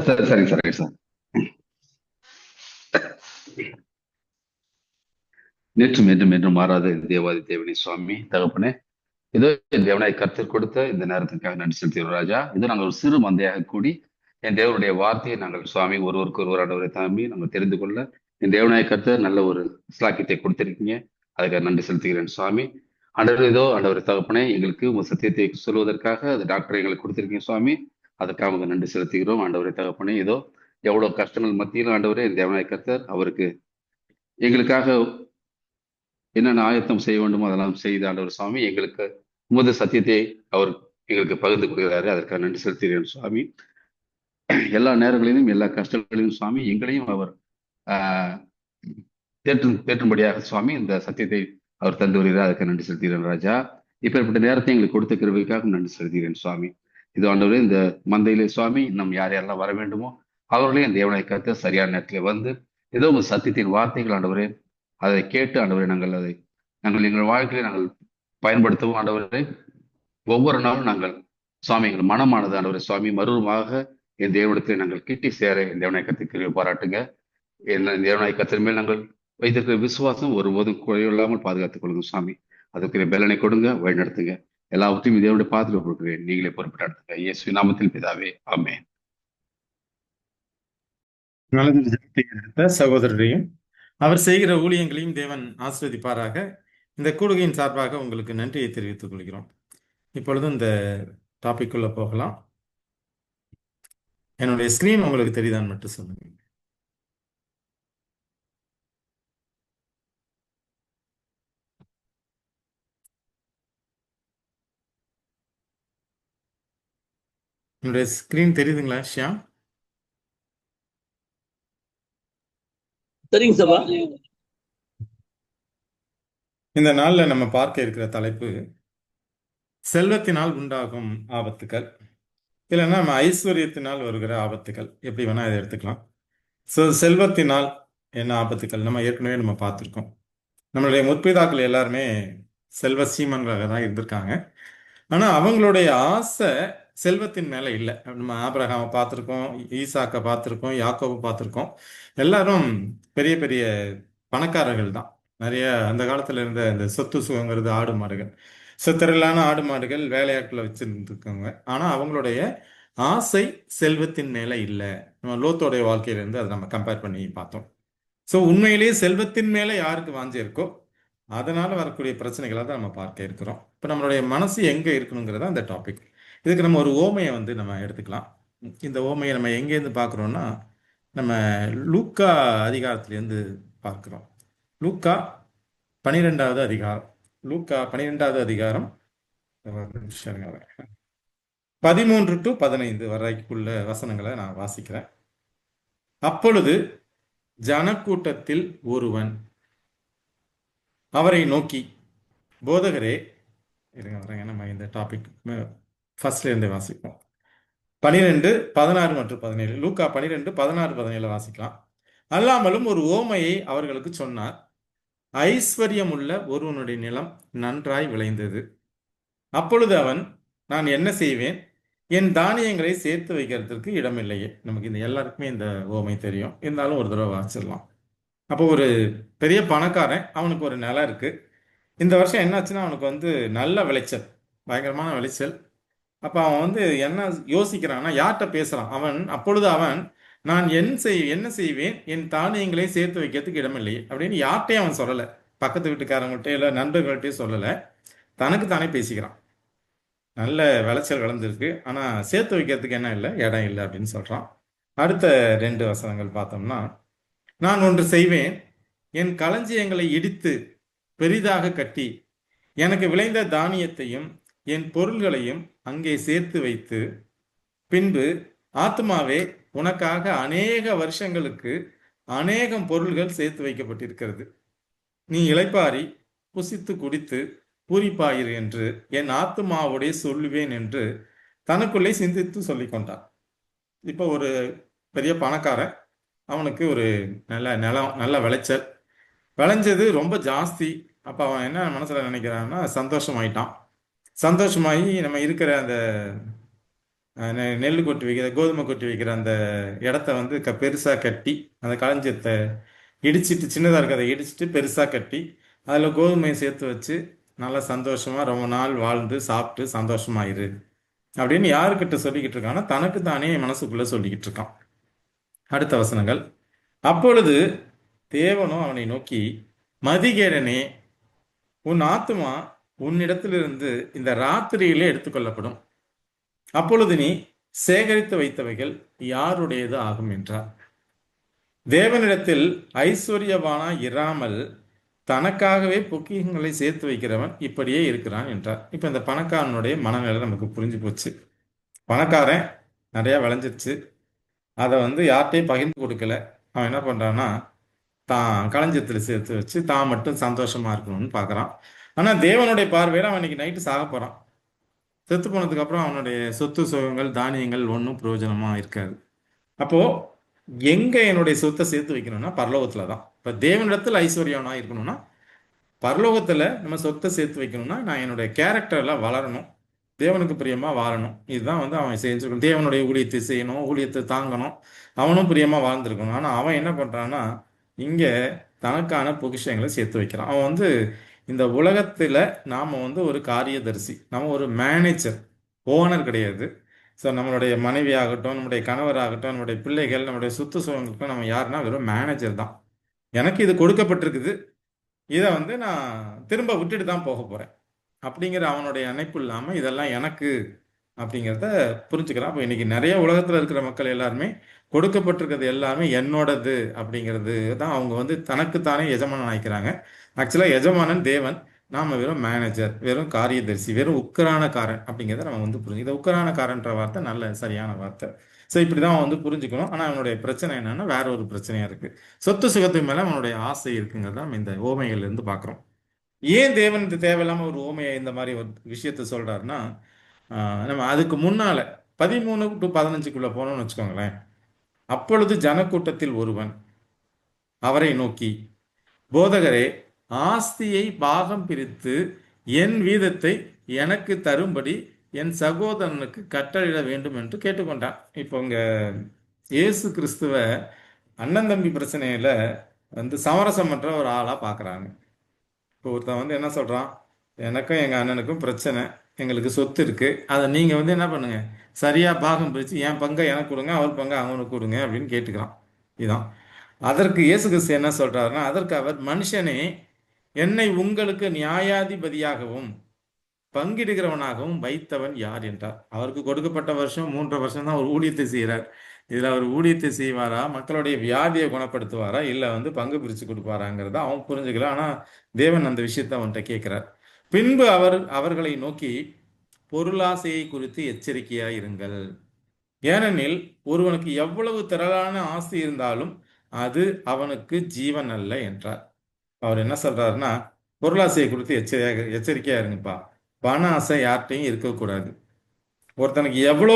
சரி சரிங்க சரிங்க சார். நேற்றும் என்றும் என்றும் மாறாத தேவாதி தேவனி சுவாமி தகப்பனே, இதோ என் தேவனாய் கர்த்தர் கொடுத்த இந்த நேரத்திற்காக நன்றி செலுத்துகிறோம் ராஜா. இதோ நாங்கள் ஒரு சிறு மந்தையாக கூடி என் தேவனுடைய வார்த்தையை நாங்கள் சுவாமி ஒருவருக்கு ஒருவர் ஆண்டவரை தாம்பி நாங்கள் தெரிந்து கொள்ள என் தேவனாய் கர்த்தர் நல்ல ஒரு ஸ்லாக்கியத்தை கொடுத்திருக்கீங்க. அதுக்காக நன்றி செலுத்துகிறேன் சுவாமி. ஆண்டவர் இதோ ஆண்டவர் தகப்பனே, எங்களுக்கு உங்க சத்தியத்தை சொல்வதற்காக அது டாக்டரை எங்களுக்கு கொடுத்திருக்கீங்க சுவாமி. அதற்காக உங்க நன்றி செலுத்துகிறோம் ஆண்டவரை தகப்பனே. இதோ எவ்வளவு கஷ்டங்கள் மத்தியிலும் ஆண்டவரே என் தேவனாய் கர்த்தர் அவருக்கு எங்களுக்காக என்னென்ன ஆயத்தம் செய்ய வேண்டுமோ அதெல்லாம் செய்த ஆண்டவர் சுவாமி எங்களுக்கு உமது சத்தியத்தை அவர் எங்களுக்கு பகிர்ந்து கொள்கிறாரு. அதற்காக நன்றி செலுத்துகிறேன் சுவாமி. எல்லா நேரங்களிலும் எல்லா கஷ்டங்களிலும் சுவாமி எங்களையும் அவர் ஆஹ் தேற்றும்படியாக சுவாமி இந்த சத்தியத்தை அவர் தந்து வருகிறார். அதுக்கு நன்றி செலுத்துகிறேன் ராஜா. இப்பேற்பட்ட நேரத்தை எங்களுக்கு கொடுத்த கிருபைக்காக நன்றி செலுத்துகிறேன் சுவாமி. இது ஆண்டவரே இந்த மந்தையிலே சுவாமி நம் யார் யாரெல்லாம் வர வேண்டுமோ அவர்களையும் இந்த தேவனை கருத்து சரியான நேரத்தில் வந்து ஏதோ உங்கள் சத்தியத்தின் வார்த்தைகள் ஆண்டவரே அதை கேட்டு ஆண்டவரே நாங்கள் எங்கள் வாழ்க்கையை நாங்கள் பயன்படுத்தவும் ஆண்டவரே ஒவ்வொரு நாளும் நாங்கள் சுவாமி எங்கள் மனமானது ஆண்டவரே சுவாமி மறுபடியுமாக என் தேவனிடத்தில் நாங்கள் கிட்டி சேர என் தேவனை கருத்து பாராட்டுங்க. என்ன தேவனாய் கர்த்தர் மேல் நாங்கள் வைத்திருக்கிற விசுவாசம் ஒருபோதும் குறையில்லாமல் பாதுகாத்துக் கொள்ளுங்க சுவாமி. அதுக்குரிய பலனை கொடுங்க, வழிநடத்துங்க. எல்லாவற்றையும் தேவனுடைய பாதுகாப்பு கொடுக்கிறேன். நீங்களே பொறுப்பிட்டு நடத்துங்க. இயேசு நாமத்தில் பிதாவே, ஆமென். நல்லது ஜெபத்தை எடுத்த சகோதரரையும் அவர் செய்கிற ஊழியங்களையும் தேவன் ஆசீர்வதிப்பாராக. இந்த கூடுகையின் சார்பாக உங்களுக்கு நன்றியை தெரிவித்துக் கொள்கிறோம். இப்பொழுது இந்த டாபிக் உள்ள போகலாம். என்னுடைய ஸ்கிரீன் உங்களுக்கு தெரியுதான்னு மட்டும் சொல்லுங்க. என்னுடைய ஸ்கிரீன் தெரியுதுங்களா ஷியாம்? சரிங்க சபா. இந்த நாள்ல நம்ம பார்க்க இருக்கிற தலைப்பு செல்வத்தினால் உண்டாகும் ஆபத்துக்கள், இல்லைன்னா நம்ம ஐஸ்வர்யத்தினால் வருகிற ஆபத்துக்கள், எப்படி வேணா இதை எடுத்துக்கலாம். ஸோ செல்வத்தினால் என்ன ஆபத்துக்கள் நம்ம ஏற்கனவே நம்ம பார்த்துருக்கோம். நம்மளுடைய முற்பிதாக்கள் எல்லாருமே செல்வ சீமன்களாக தான் இருந்திருக்காங்க. ஆனால் அவங்களுடைய ஆசை செல்வத்தின் மேலே இல்லை. நம்ம ஆபிரகாமை பார்த்துருக்கோம், ஈசாக்கை பார்த்துருக்கோம், யாக்கோபை பார்த்துருக்கோம். எல்லாரும் பெரிய பெரிய பணக்காரர்கள் தான். நிறைய அந்த காலத்தில் இருந்த இந்த சொத்து சுகங்கிறது ஆடு மாடுகள், சித்திரலான ஆடு மாடுகள் வேலையாட்களை வச்சுருந்துருக்காங்க. ஆனால் அவங்களுடைய ஆசை செல்வத்தின் மேலே இல்லை. நம்ம லோத்தோடைய வாழ்க்கையிலேருந்து அதை நம்ம கம்பேர் பண்ணி பார்த்தோம். ஸோ உண்மையிலேயே செல்வத்தின் மேலே யாருக்கு வாஞ்சி இருக்கோ அதனால வரக்கூடிய பிரச்சனைகளை தான் நம்ம பார்க்க இருக்கிறோம். இப்போ நம்மளுடைய மனசு எங்கே இருக்கணுங்கிறத அந்த டாபிக். இதுக்கு நம்ம ஒரு ஓமையை நம்ம எடுத்துக்கலாம். இந்த ஓமையை நம்ம எங்கேருந்து பார்க்குறோன்னா நம்ம லூக்கா அதிகாரத்திலேருந்து பார்க்குறோம். லூக்கா 12வது அதிகாரம். லூக்கா 12வது அதிகாரம் 13 to 15 வரைக்குள்ள வசனங்களை நான் வாசிக்கிறேன். அப்பொழுது ஜனக்கூட்டத்தில் ஒருவன் அவரை நோக்கி, போதகரே, இருங்க வரேங்க, நம்ம இந்த டாபிக் ஃபர்ஸ்ட்ல இருந்தே வாசிப்போம். 12, 16 மற்றும் 17. லூக்கா 12, 16, 17 வாசிக்கலாம். அல்லாமலும் ஒரு ஓமையை அவர்களுக்கு சொன்னார். ஐஸ்வர்யம் உள்ள ஒருவனுடைய நிலம் நன்றாய் விளைந்தது. அப்பொழுது அவன், நான் என்ன செய்வேன், என் தானியங்களை சேர்த்து வைக்கிறதுக்கு இடமில்லையே. நமக்கு இந்த எல்லாருக்குமே இந்த ஓமை தெரியும், இருந்தாலும் ஒரு தடவை வாசிடலாம். அப்போ ஒரு பெரிய பணக்காரன், அவனுக்கு ஒரு நிலம் இருக்கு. இந்த வருஷம் என்னாச்சுன்னா அவனுக்கு நல்ல விளைச்சல், பயங்கரமான விளைச்சல். அப்போ அவன் என்ன யோசிக்கிறான்னா, யார்கிட்ட பேசுறான் அவன்? அப்பொழுது அவன், நான் என்ன செய்வேன், என் தானியங்களை சேர்த்து வைக்கிறதுக்கு இடமில்லையே அப்படின்னு யார்கிட்டையும் அவன் சொல்லலை. பக்கத்து வீட்டுக்காரங்கள்ட்ட இல்லை நண்பர்கள்ட்டையும் சொல்லலை. தனக்கு தானே பேசிக்கிறான். நல்ல விளைச்சல் விளைஞ்சிருக்கு, ஆனால் சேர்த்து வைக்கிறதுக்கு என்ன இல்லை, இடம் இல்லை அப்படின்னு சொல்கிறான். அடுத்த 2 வசனங்கள் பார்த்தோம்னா, நான் ஒன்று செய்வேன், என் களஞ்சியங்களை இடித்து பெரிதாக கட்டி எனக்கு விளைந்த தானியத்தையும் என் பொருள்களையும் அங்கே சேர்த்து வைத்து, பின்பு ஆத்மாவே, உனக்காக அநேக வருஷங்களுக்கு அநேகம் பொருள்கள் சேர்த்து வைக்கப்பட்டிருக்கிறது. நீ இளைப்பாரி புசித்து குடித்து பூரிப்பாயிரு என்று என் ஆத்மாவுடைய சொல்லுவேன் என்று தனக்குள்ளே சிந்தித்து சொல்லிக் கொண்டான். இப்போ ஒரு பெரிய பணக்காரன், அவனுக்கு ஒரு நல்ல நிலம், நல்ல விளைச்சல் விளைஞ்சது, ரொம்ப ஜாஸ்தி. அப்போ அவன் என்ன மனசில் நினைக்கிறான்னா, சந்தோஷமாயிட்டான். சந்தோஷமாகி நம்ம இருக்கிற அந்த நெல் கொட்டி வைக்கிற கோதுமை கொட்டி வைக்கிற அந்த இடத்த வந்து பெருசா கட்டி அந்த களஞ்சியத்தை இடிச்சிட்டு, சின்னதாக இருக்கிறத இடிச்சிட்டு பெருசா கட்டி அதில் கோதுமையை சேர்த்து வச்சு நல்லா சந்தோஷமா ரொம்ப நாள் வாழ்ந்து சாப்பிட்டு சந்தோஷமா இரு அப்படின்னு யாருக்கிட்ட சொல்லிக்கிட்டு இருக்கான்னா தனக்கு தானே மனசுக்குள்ள சொல்லிக்கிட்டு இருக்கான். அடுத்த வசனங்கள். அப்பொழுது தேவனும் அவனை நோக்கி, மதிகேடனே, உன் ஆத்துமா உன்னிடத்திலிருந்து இந்த ராத்திரியிலே எடுத்துக்கொள்ளப்படும். அப்பொழுது நீ சேகரித்து வைத்தவைகள் யாருடையது ஆகும் என்றார். தேவனிடத்தில் ஐஸ்வர்யவானாய் இராமல் தனக்காகவே பொக்கிஷங்களை சேர்த்து வைக்கிறவன் இப்படியே இருக்கிறான் என்றார். இப்ப இந்த பணக்காரனுடைய மனநிலை நமக்கு புரிஞ்சு போச்சு. பணக்காரன் நிறைய விளைஞ்சிருச்சு, அதை வந்து யார்கிட்டையும் பகிர்ந்து கொடுக்கல. அவன் என்ன பண்றான்னா தான் களஞ்சியத்தில் சேர்த்து வச்சு தான் மட்டும் சந்தோஷமா இருக்கணும்னு பார்க்கறான். ஆனா தேவனுடைய பார்வையில அவன் இன்னைக்கு நைட்டு சாக போறான். செத்து போனதுக்கு அப்புறம் அவனுடைய சொத்து சுகங்கள் தானியங்கள் ஒன்றும் பிரயோஜனமா இருக்காது. அப்போ எங்க என்னுடைய சொத்தை சேர்த்து வைக்கணும்னா பரலோகத்துல தான். இப்ப தேவனிடத்தில் ஐஸ்வர்யவனா இருக்கணும்னா பரலோகத்துல நம்ம சொத்தை சேர்த்து வைக்கணும்னா நான் என்னுடைய கேரக்டர்ல வளரணும், தேவனுக்கு பிரியமா வாழணும். இதுதான் வந்து அவன் செஞ்சிருக்கணும். தேவனுடைய ஊழியத்தை செய்யணும், ஊழியத்தை தாங்கணும், அவனும் பிரியமா வாழ்ந்திருக்கணும். ஆனா அவன் என்ன பண்றான்னா இங்க தனக்கான பொக்கிஷங்களை சேர்த்து வைக்கிறான். அவன் வந்து இந்த உலகத்துல நாம வந்து ஒரு காரியதரிசி, நம்ம ஒரு மேனேஜர், ஓனர் கிடையாது. ஸோ நம்மளுடைய மனைவி ஆகட்டும், நம்முடைய கணவர் ஆகட்டும், நம்முடைய பிள்ளைகள், நம்முடைய சொத்து சுகங்களுக்கும் நம்ம யாருன்னா வெறும் மேனேஜர் தான். எனக்கு இது கொடுக்கப்பட்டிருக்குது, இதை வந்து நான் திரும்ப விட்டுட்டு தான் போக போறேன் அப்படிங்கிற அவனுடைய நினைப்பு இல்லாம இதெல்லாம் எனக்கு அப்படிங்கிறத புரிஞ்சுக்கிறான். அப்போ இன்னைக்கு நிறைய உலகத்துல இருக்கிற மக்கள் எல்லாருமே கொடுக்கப்பட்டிருக்கிறது எல்லாமே என்னோடது அப்படிங்கிறது தான் அவங்க வந்து தனக்குத்தானே எஜமானன் நினைக்கிறாங்க. ஆக்சுவலா எஜமானன் தேவன், நாம வெறும் மேனேஜர், வெறும் காரியதரிசி, வெறும் உக்கரானக்காரன் அப்படிங்கிறத நம்ம வந்து புரிஞ்சு. இந்த உக்கரானக்காரன்ற வார்த்தை நல்ல சரியான வார்த்தை. ஸோ இப்படிதான் அவன் வந்து புரிஞ்சுக்கணும். ஆனா அவனுடைய பிரச்சனை என்னன்னா வேற ஒரு பிரச்சனையா இருக்கு. சொத்து சுகத்துக்கு மேல அவனுடைய ஆசை இருக்குங்கிறத நம்ம இந்த ஓமைகள்ல இருந்து பார்க்கிறோம். ஏன் தேவன் இந்த தேவையில்லாம ஒரு ஓமையை இந்த மாதிரி ஒரு விஷயத்த சொல்றாருன்னா, நம்ம அதுக்கு முன்னால 13 to 15க்குள்ள போனோம்னு வச்சுக்கோங்களேன். அப்பொழுது ஜனக்கூட்டத்தில் ஒருவன் அவரை நோக்கி, போதகரே, ஆஸ்தியை பாகம் பிரித்து என் வீதத்தை எனக்கு தரும்படி என் சகோதரனுக்கு கட்டளையிட வேண்டும் என்று கேட்டுக்கொண்டான். இப்போ இங்க இயேசு கிறிஸ்துவ அண்ணன் தம்பி பிரச்சனையில வந்து சமரசம் பண்ற ஒரு ஆளா பாக்குறாங்க. இப்போ ஒருத்தன் வந்து என்ன சொல்றான், எனக்கும் எங்க அண்ணனுக்கும் பிரச்சனை, எங்களுக்கு சொத்து இருக்கு, அதை நீங்க வந்து என்ன பண்ணுங்க, சரியா பாகம் பிரிச்சு என் பங்கை எனக்கு கொடுங்க, அவர் பங்கை அவனுக்கு கொடுங்க அப்படின்னு கேட்டுக்கிறான். இதுதான். அதற்கு இயேசு கிறிஸ்து என்ன சொல்றாருன்னா, அதற்கு அவர், மனுஷனே, என்னை உங்களுக்கு நியாயாதிபதியாகவும் பங்கிடுகிறவனாகவும் வைத்தவன் யார் என்றார். அவருக்கு கொடுக்கப்பட்ட வருஷம் 3 வருஷம் தான் ஒரு ஊழியத்தை செய்கிறார். இதுல அவர் ஊழியத்தை செய்வாரா, மக்களுடைய வியாதியை குணப்படுத்துவாரா, இல்ல வந்து பங்கு பிரிச்சு கொடுப்பாராங்கிறத அவன் புரிஞ்சுக்கல. ஆனா தேவன் அந்த விஷயத்தை அவன்கிட்ட கேட்கிறார். பின்பு அவர்களை நோக்கி, பொருளாசையை குறித்து எச்சரிக்கையாய் இருங்கள். ஏனெனில் ஒருவனுக்கு எவ்வளவு திரளான ஆஸ்தி இருந்தாலும் அது அவனுக்கு ஜீவன் அல்ல என்றார். அவர் என்ன சொல்றாருன்னா, பொருளாசையை குறித்து எச்சரிக்கையா இருங்கப்பா. பண ஆசை யார்கிட்டையும் இருக்கக்கூடாது. ஒருத்தனுக்கு எவ்வளோ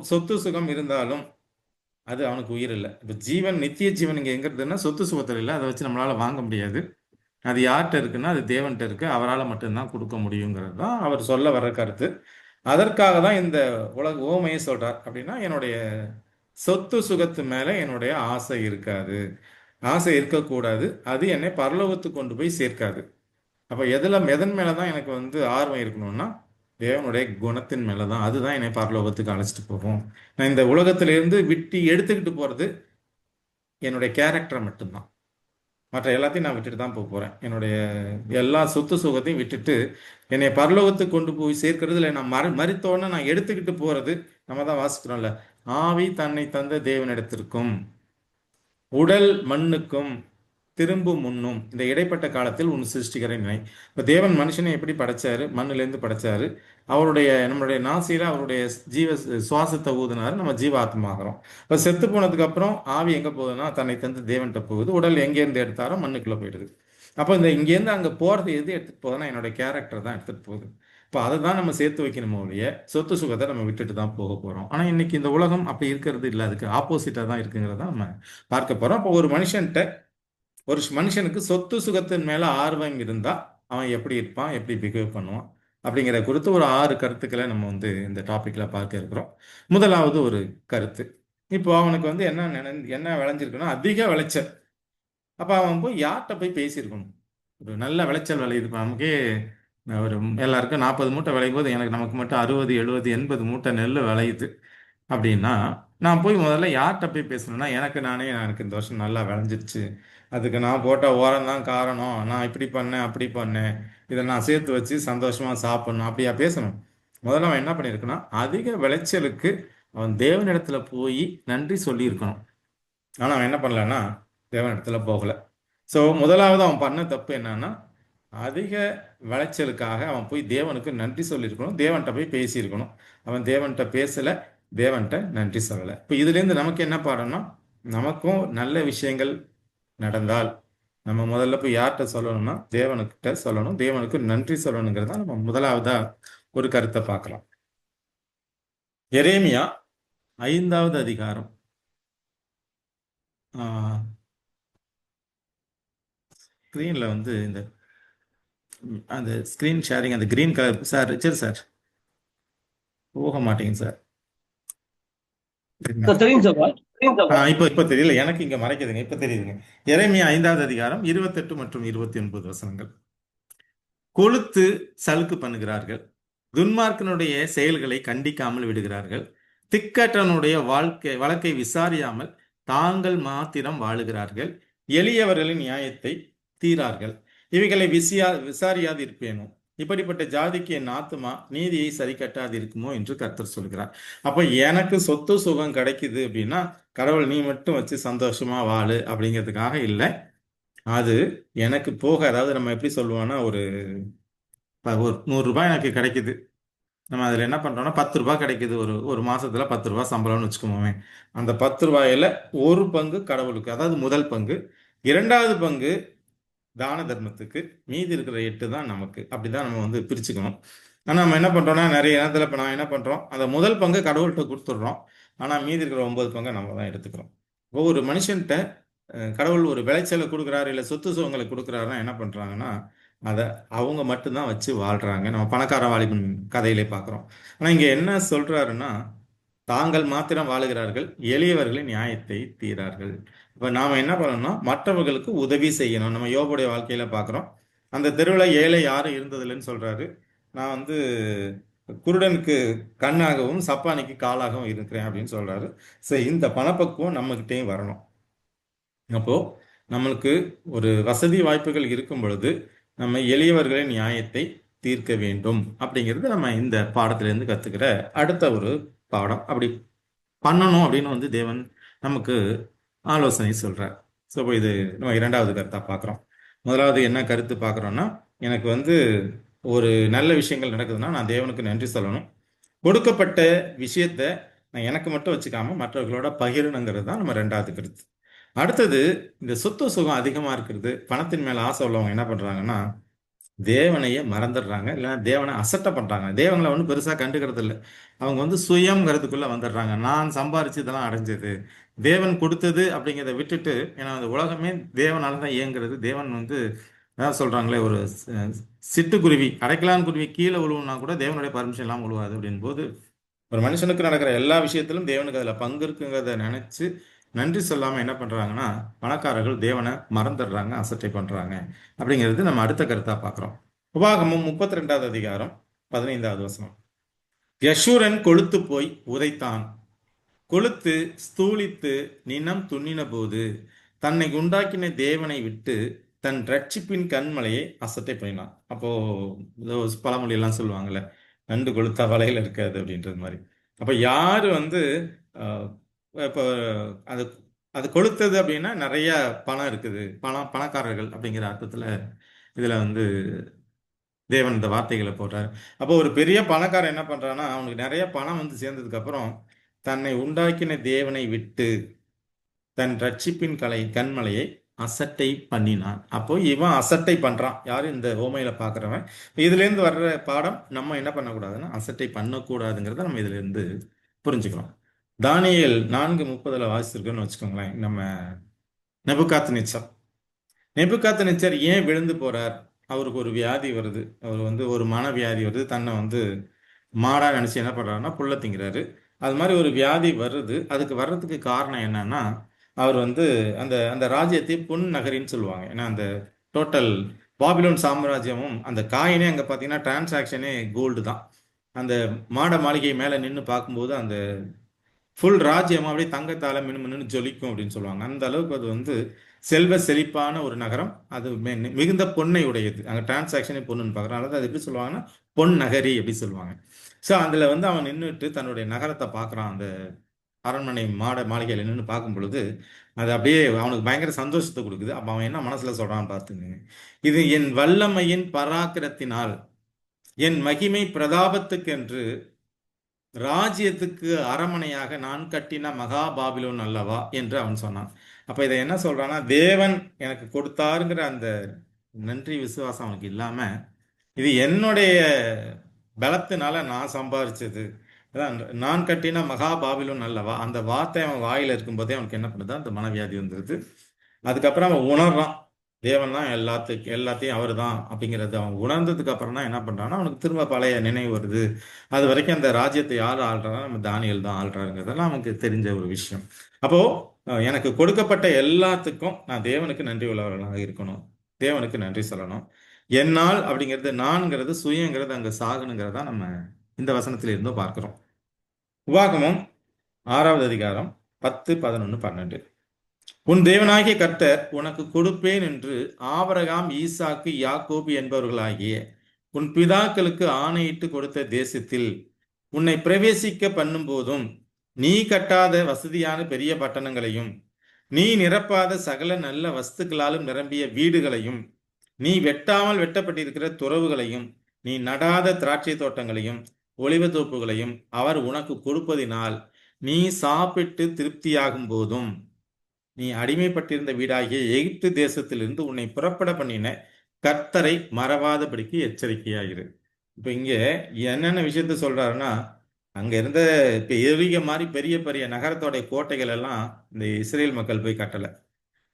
சொத்து சுகம் இருந்தாலும் அது அவனுக்கு உயிர் இல்லை. இப்போ ஜீவன், நித்திய ஜீவன் இங்கே எங்க இருக்குதுன்னா சொத்து சுகத்தில் இல்லை. அதை வச்சு நம்மளால வாங்க முடியாது. அது யார்கிட்ட இருக்குன்னா அது தேவன்கிட்ட இருக்கு. அவரால் மட்டும்தான் கொடுக்க முடியுங்கிறது தான் அவர் சொல்ல வர்ற கருத்து. அதற்காக தான் இந்த உலக ஓமையை சொல்றார். அப்படின்னா என்னுடைய சொத்து சுகத்து மேல என்னுடைய ஆசை இருக்காது, ஆசை இருக்கக்கூடாது, அது என்னை பரலோகத்துக்கு கொண்டு போய் சேர்க்காது. அப்ப எதன் மேலதான் எனக்கு வந்து ஆர்வம் இருக்கணும்னா தேவனுடைய குணத்தின் மேலதான். அதுதான் என்னை பரலோகத்துக்கு அழைச்சிட்டு போகும். நான் இந்த உலகத்திலிருந்து விட்டு எடுத்துக்கிட்டு போறது என்னுடைய கேரக்டரை மட்டும்தான். மற்ற எல்லாத்தையும் நான் விட்டுட்டு தான் போக போறேன். என்னுடைய எல்லா சொத்து சுகத்தையும் விட்டுட்டு என்னை பரலோகத்துக்கு கொண்டு போய் சேர்க்கறதுல நான் மரித்தோன்னு நான் எடுத்துக்கிட்டு போறது. நம்ம தான் வாசிக்கிறோம்ல, ஆவி தன்னை தந்த தேவனிடத்திற்கும் உடல் மண்ணுக்கும் திரும்பும் முன்னும் இந்த இடைப்பட்ட காலத்தில் உன் சிருஷ்டிகரை நினை. இப்போ தேவன் மனுஷனை எப்படி படைச்சாரு, மண்ணிலேருந்து படைச்சாரு. நம்மளுடைய நாசியில அவருடைய சுவாசத்தை ஊதினாரு, நம்ம ஜீவாத்மாகிறோம். இப்போ செத்து போனதுக்கு அப்புறம் ஆவி எங்க போகுதுன்னா தன்னை தந்து தேவன்கிட்ட போகுது. உடல் எங்கேருந்து எடுத்தாரோ மண்ணுக்குள்ள போயிடுது. அப்போ இங்கேருந்து அங்கே போறது எது எடுத்துட்டு போகுதுன்னா என்னுடைய கேரக்டர் தான் எடுத்துட்டு போகுது. இப்போ அதை தான் நம்ம சேர்த்து வைக்கணுமோ ஒழிய சொத்து சுகத்தை நம்ம விட்டுட்டு தான் போக போறோம். ஆனா இன்னைக்கு இந்த உலகம் அப்படி இருக்கிறது இல்லை, அதுக்கு ஆப்போசிட்டா தான் இருக்குங்கிறத நம்ம பார்க்க போறோம். அப்போ ஒரு மனுஷனுக்கு சொத்து சுகத்தின் மேல ஆர்வம் இருந்தா அவன் எப்படி இருப்பான், எப்படி பிஹேவ் பண்ணுவான். அப்படிங்கிற குறித்து ஒரு 6 கருத்துக்களை நம்ம வந்து இந்த டாபிக்ல பார்க்க இருக்கிறோம். முதலாவது ஒரு கருத்து, இப்போ அவனுக்கு வந்து என்ன விளைஞ்சிருக்குன்னா அதிக விளைச்சல். அப்ப அவன் போய் யார்கிட்ட போய் பேசியிருக்கணும்? ஒரு நல்ல விளைச்சல் விளையுது. இப்ப நமக்கே ஒரு எல்லாருக்கும் 40 மூட்டை விளையும் போது நமக்கு மட்டும் 60 70 80 மூட்டை நெல் விளையுது அப்படின்னா, நான் போய் முதல்ல யார்கிட்ட போய் பேசணும்னா, எனக்கு இந்த வருஷம் நல்லா விளைஞ்சிருச்சு, அதுக்கு நான் போட்ட உரம் தான் காரணம், நான் இப்படி பண்ணேன் அப்படி பண்ணேன், இதை நான் சேர்த்து வச்சு சந்தோஷமா சாப்பிடணும், அப்படியா பேசணும்? முதல்ல அவன் என்ன பண்ணியிருக்கனா, அதிக விளைச்சலுக்கு அவன் தேவனிடத்துல போய் நன்றி சொல்லியிருக்கணும். ஆனா அவன் என்ன பண்ணலன்னா, தேவனிடத்துல போகல. ஸோ முதலாவது அவன் பண்ண தப்பு என்னன்னா, அதிக விளைச்சலுக்காக அவன் போய் தேவனுக்கு நன்றி சொல்லியிருக்கணும், தேவன்கிட்ட போய் பேசியிருக்கணும். அவன் தேவன்கிட்ட பேசல, தேவன்கிட்ட நன்றி சொல்லலை. இப்போ இதுலேருந்து நமக்கு என்ன பாடம்னா, நமக்கும் நல்ல விஷயங்கள் நடந்தால் நம்ம முதல்ல போய் யார்கிட்ட சொல்லணும்னா தேவனுக்கிட்ட சொல்லணும், தேவனுக்கு நன்றி சொல்லணுங்கிறத நம்ம முதலாவதா ஒரு கருத்தை பார்க்கலாம். எரேமியா 5வது அதிகாரம். ஸ்க்ரீன்ல வந்து அந்த ஸ்க்ரீன் ஷேரிங், அந்த கிரீன் கலர் சார், ரிச்சர் சார் போக மாட்டேங்குது சார். சார் தெரியும் சார். இப்ப தெரியல, எனக்கு இங்க மறைக்குதுங்க, இப்ப தெரியுதுங்க. எரேமியா 5வது அதிகாரம் 28 மற்றும் 29 வசனங்கள். கொழுத்து சலுக்கு பண்ணுகிறார்கள், துன்மார்க்கனுடைய செயல்களை கண்டிக்காமல் விடுகிறார்கள், திக்கற்றனுடைய வழக்கை விசாரியாமல் தாங்கள் மாத்திரம் வாழுகிறார்கள், எளியவர்களின் நியாயத்தை தீரார்கள், இவைகளை விசாரியாது இருப்பேனோ, இப்படிப்பட்ட ஜாதிக்கு என் ஆத்துமா நீதியை சரி கட்டாது இருக்குமோ என்று கர்த்தர் சொல்கிறார். அப்ப எனக்கு சொத்து சுகம் கிடைக்குது அப்படின்னா, கடவுள் நீ மட்டும் வச்சு சந்தோஷமா வாழு அப்படிங்கிறதுக்காக இல்லை. அது எனக்கு போக, அதாவது நம்ம எப்படி சொல்லுவோம்னா, ஒரு 100 ரூபாய் எனக்கு கிடைக்குது, நம்ம அதில் என்ன பண்ணுறோம்னா 10 ரூபாய் கிடைக்குது, ஒரு மாசத்துல 10 ரூபாய் சம்பளம்னு வச்சுக்கோமே. அந்த 10 ரூபாயில ஒரு பங்கு கடவுளுக்கு, அதாவது முதல் பங்கு, 2வது பங்கு தான தர்மத்துக்கு, மீதி இருக்கிற 8 தான் நமக்கு. அப்படிதான் நம்ம வந்து பிரிச்சுக்கணும். ஆனால் நம்ம என்ன பண்ணுறோம்னா, நிறைய நேரத்தில் இப்போ நான் என்ன பண்ணுறோம், அந்த முதல் பங்கு கடவுள்கிட்ட கொடுத்துட்றோம், ஆனால் மீதி இருக்கிற 9 பங்கை நம்ம தான் எடுத்துக்கிறோம். ஒவ்வொரு மனுஷன்கிட்ட கடவுள் ஒரு விளைச்சலை கொடுக்குறாரு, இல்லை சொத்து சுகங்களை கொடுக்குறாருன்னா என்ன பண்ணுறாங்கன்னா, அதை அவங்க மட்டும்தான் வச்சு வாழ்கிறாங்க. நம்ம பணக்கார வாலிபன் கதையிலே பார்க்குறோம். ஆனால் இங்கே என்ன சொல்கிறாருன்னா, தாங்கள் மாத்திரம் வாழுகிறார்கள், எளியவர்களின் நியாயத்தை தீரார்கள். இப்போ நாம் என்ன பண்ணணும்னா, மற்றவர்களுக்கு உதவி செய்யணும். நம்ம யோபுடைய வாழ்க்கையில் பார்க்குறோம், அந்த தெருவில் ஏழை யாரும் இருந்ததில்லைன்னு சொல்கிறாரு. நான் வந்து குருடனுக்கு கண்ணாகவும் சப்பானிக்கு காலாகவும் இருக்கிறேன் அப்படின்னு சொல்கிறாரு. ஸோ இந்த பணப்பக்குவம் நம்மகிட்டேயும் வரணும். அப்போ நம்மளுக்கு ஒரு வசதி வாய்ப்புகள் இருக்கும் பொழுது நம்ம எளியவர்களின் நியாயத்தை தீர்க்க வேண்டும் அப்படிங்கிறது நம்ம இந்த பாடத்திலிருந்து கத்துக்கிற அடுத்த ஒரு பாடம். அப்படி பண்ணணும் அப்படின்னு வந்து தேவன் நமக்கு ஆலோசனை சொல்றார். ஸோ இப்போ இது நம்ம 2வது கருத்தா பார்க்குறோம். முதலாவது என்ன கருத்து பார்க்குறோம்னா, எனக்கு வந்து ஒரு நல்ல விஷயங்கள் நடக்குதுன்னா நான் தேவனுக்கு நன்றி சொல்லணும், கொடுக்கப்பட்ட விஷயத்த நான் எனக்கு மட்டும் வச்சுக்காம மற்றவர்களோட பகிரணுங்கிறது தான் நம்ம 2வது கருத்து. அடுத்தது, இந்த சொத்து சுகம் அதிகமா இருக்கிறது, பணத்தின் மேல ஆசை உள்ளவங்க என்ன பண்றாங்கன்னா, தேவனையே மறந்துடுறாங்க, இல்லைன்னா தேவனை அசட்டை பண்றாங்க. தேவங்களை ஒன்றும் பெருசா கண்டுக்கிறது இல்லை. அவங்க வந்து சுயம்ங்கிறதுக்குள்ள வந்துடுறாங்க. நான் சம்பாரிச்சு இதெல்லாம் அடைஞ்சது, தேவன் கொடுத்தது அப்படிங்கிறத விட்டுட்டு, ஏன்னா அந்த உலகமே தேவனால தான் இயங்குறது. தேவன் வந்து அதான் சொல்றாங்களே, ஒரு சிட்டுக்குருவி, அடைக்கலான் குருவி கீழே விழுவுனா கூட தேவனுடைய பர்மிஷன் இல்லாமல் விழுவாது அப்படின் போது, ஒரு மனுஷனுக்கு நடக்கிற எல்லா விஷயத்திலும் தேவனுக்கு அதில் பங்கு இருக்குங்கிறத நினைச்சு நன்றி சொல்லாம என்ன பண்றாங்கன்னா, பணக்காரர்கள் தேவனை மறந்துடுறாங்க, அசட்டை பண்றாங்க அப்படிங்கிறது நம்ம அடுத்த கருத்தா பார்க்கிறோம். உபாகமம் 32வது அதிகாரம் 15வது வசனம். யசூரன் கொழுத்து போய் உதைத்தான், கொழுத்து ஸ்தூலித்து நினம் துண்ணின போது தன்னை உண்டாக்கின தேவனை விட்டு தன் ரட்சிப்பின் கண்மலையை அசட்டை பண்ணினான். அப்போ பழமொழி எல்லாம் சொல்லுவாங்கல்ல, நண்டு கொளுத்தா வலையில இருக்காது அப்படின்றது மாதிரி. அப்ப யாரு வந்து இப்போ அது அது கொளுத்தது அப்படின்னா நிறைய பணம் இருக்குது, பணக்காரர்கள் அப்படிங்கிற அர்த்தத்துல இதுல வந்து தேவன் இந்த வார்த்தைகளை போடுறாரு. அப்போ ஒரு பெரிய பணக்காரன் என்ன பண்றான்னா, அவனுக்கு நிறைய பணம் வந்து சேர்ந்ததுக்கு அப்புறம் தன்னை உண்டாக்கின தேவனை விட்டு தன் ரட்சிப்பின் கண்மலையை அசட்டை பண்ணினான். அப்போ இவன் அசட்டை பண்றான். யாரு? இந்த ஓமையில பாக்குறவன். இதுல இருந்து வர்ற பாடம், நம்ம என்ன பண்ணக்கூடாதுன்னா அசட்டை பண்ணக்கூடாதுங்கிறத நம்ம இதுல இருந்து புரிஞ்சுக்கிறோம். தானியேல் 4:30 வாசிச்சிருக்கோன்னு வச்சுக்கோங்களேன். நம்ம நெபுகாத்நேச்சர் ஏன் விழுந்து போறார் அவருக்கு ஒரு வியாதி வருது. அவர் வந்து ஒரு மனவியாதி வருது. தன்னை வந்து மாடா நினைச்சு என்ன பண்றாருன்னா புல்ல திங்கிறாரு. அது மாதிரி ஒரு வியாதி வருது. அதுக்கு வர்றதுக்கு காரணம் என்னன்னா, அவர் வந்து அந்த அந்த ராஜ்யத்தை பொன் நகரின்னு சொல்லுவாங்க. ஏன்னா அந்த டோட்டல் பாபிலோன் சாம்ராஜ்யமும் அந்த காயினே அங்க பாத்தீங்கன்னா டிரான்சாக்ஷனே கோல்டு தான். அந்த மாட மாளிகை மேல நின்று பார்க்கும்போது அந்த ஃபுல் ராஜ்யம் அப்படியே தங்கத்தால மினுமினு ஜொலிக்கும் அப்படின்னு சொல்லுவாங்க. அந்த அளவுக்கு அது வந்து செல்வ செழிப்பான ஒரு நகரம். அது மிகுந்த பொன்னை உடையது. அங்கே டிரான்சாக்ஷனே பொண்ணுன்னு பார்க்குறோம். அதாவது அது எப்படி சொல்லுவாங்கன்னா பொன் நகரி அப்படி சொல்லுவாங்க. ஸோ அதுல வந்து அவன் நின்றுட்டு தன்னுடைய நகரத்தை பார்க்குறான். அந்த அரண்மனை மாளிகையில் நின்று பார்க்கும் பொழுது அது அப்படியே அவனுக்கு பயங்கர சந்தோஷத்தை கொடுக்குது. அப்போ அவன் என்ன மனசுல சொல்றான்னு பார்த்துங்க. இது என் வல்லமையின் பராக்கிரத்தினால் என் மகிமை பிரதாபத்துக்கென்று ராஜ்யத்துக்கு அரமனையாக நான் கட்டின மகா பாபிலோன் அல்லவா என்று அவன் சொன்னான். அப்ப இதை என்ன சொல்றான்னா, தேவன் எனக்கு கொடுத்தாருங்கிற அந்த நன்றி விசுவாசம் அவனுக்கு இல்லாம, இது என்னுடைய பலத்தினால நான் சம்பாதிச்சது, அதான் நான் கட்டின மகா பாபிலோன் அல்லவா, அந்த வார்த்தை அவன் வாயில இருக்கும்போதே அவனுக்கு என்ன பண்ணுது, அந்த மனவியாதி வந்துருது. அதுக்கப்புறம் அவன் உணர்றான், தேவன் தான் எல்லாத்தையும் அவர் தான் அப்படிங்கிறது அவன் உணர்ந்ததுக்கு அப்புறம் தான் என்ன பண்றான்னா, அவனுக்கு திரும்ப பழைய நினைவு வருது. அது வரைக்கும் அந்த ராஜ்யத்தை யார் ஆள்றாங்கன்னா நம்ம தானியேல் தான் ஆள்றாருங்கிறதெல்லாம் அவனுக்கு தெரிஞ்ச ஒரு விஷயம். அப்போ எனக்கு கொடுக்கப்பட்ட எல்லாத்துக்கும் நான் தேவனுக்கு நன்றி உள்ளவர்களாக இருக்கணும், தேவனுக்கு நன்றி சொல்லணும். என்னால் அப்படிங்கிறது, நான்கிறது சுயங்கிறது அங்க சாகனுங்கிறதா நம்ம இந்த வசனத்துல இருந்தும் பார்க்கிறோம். உபாகமம் 6வது அதிகாரம் 10, 11, 12. உன் தேவனாகிய கர்த்தர் உனக்கு கொடுப்பேன் என்று ஆபிரகாம், ஈசாக்கு, யாக்கோபு என்பவர்களாகிய உன் பிதாக்களுக்கு ஆணையிட்டு கொடுத்த தேசத்தில் உன்னை பிரவேசிக்க பண்ணும் போதும் நீ கட்டாத வசதியான பெரிய பட்டணங்களையும் நீ நிரப்பாத சகல நல்ல வஸ்துக்களாலும் நிரம்பிய வீடுகளையும் நீ வெட்டாமல் வெட்டப்பட்டிருக்கிற துறவுகளையும் நீ நடாத திராட்சை தோட்டங்களையும் ஒலிவ தோப்புகளையும் அவர் உனக்கு கொடுப்பதினால் நீ சாப்பிட்டு திருப்தியாகும் போதும் நீ அடிமைப்பட்டிருந்த வீடாகிய எகிப்து தேசத்திலிருந்து உன்னை புறப்பட பண்ணின கர்த்தரை மறவாதபடிக்கு எச்சரிக்கையாயிரு. இப்ப இங்க என்னென்ன விஷயத்த சொல்றாருன்னா, அங்க இருந்த இப்ப எரிக மாதிரி பெரிய பெரிய நகரத்தோட கோட்டைகள் எல்லாம் இந்த இஸ்ரேல் மக்கள் போய் கட்டல.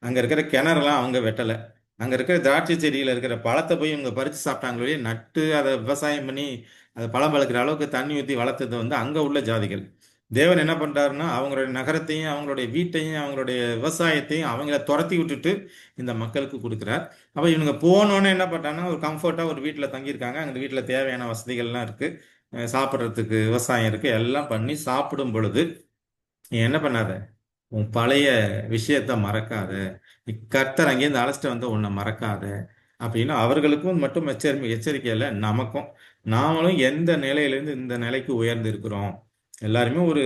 அங்க இருக்கிற கிணறுலாம் அவங்க வெட்டல. அங்க இருக்கிற திராட்சை செடியில இருக்கிற பழத்தை போய் இவங்க பறிச்சு சாப்பிட்டாங்களே, நட்டு அதை விவசாயம் பண்ணி அதை பழம் பழுக்கிற அளவுக்கு தண்ணி ஊற்றி வளர்த்தது வந்து அங்க உள்ள ஜாதிகள். தேவன் என்ன பண்றாருன்னா, அவங்களுடைய நகரத்தையும் அவங்களுடைய வீட்டையும் அவங்களுடைய விவசாயத்தையும் அவங்கள துரத்தி விட்டுட்டு இந்த மக்களுக்கு கொடுக்குறார். அப்ப இவங்க போனோன்னு என்ன பண்றாங்கன்னா, ஒரு கம்ஃபர்ட்டா ஒரு வீட்டில் தங்கியிருக்காங்க. அந்த வீட்டில் தேவையான வசதிகள்லாம் இருக்கு, சாப்பிட்றதுக்கு விவசாயம் இருக்கு. எல்லாம் பண்ணி சாப்பிடும் பொழுது நீ என்ன பண்ணாத, உன் பழைய விஷயத்த மறக்காத, நீ கர்த்தர் அங்கேருந்து அழைச்சிட்டு வந்து உன்னை மறக்காத அப்படின்னு அவர்களுக்கும் மட்டும் எச்சரிக்கை இல்லை, நமக்கும். நாமளும் எந்த நிலையிலேருந்து இந்த நிலைக்கு உயர்ந்து இருக்கிறோம். எல்லாருமே ஒரு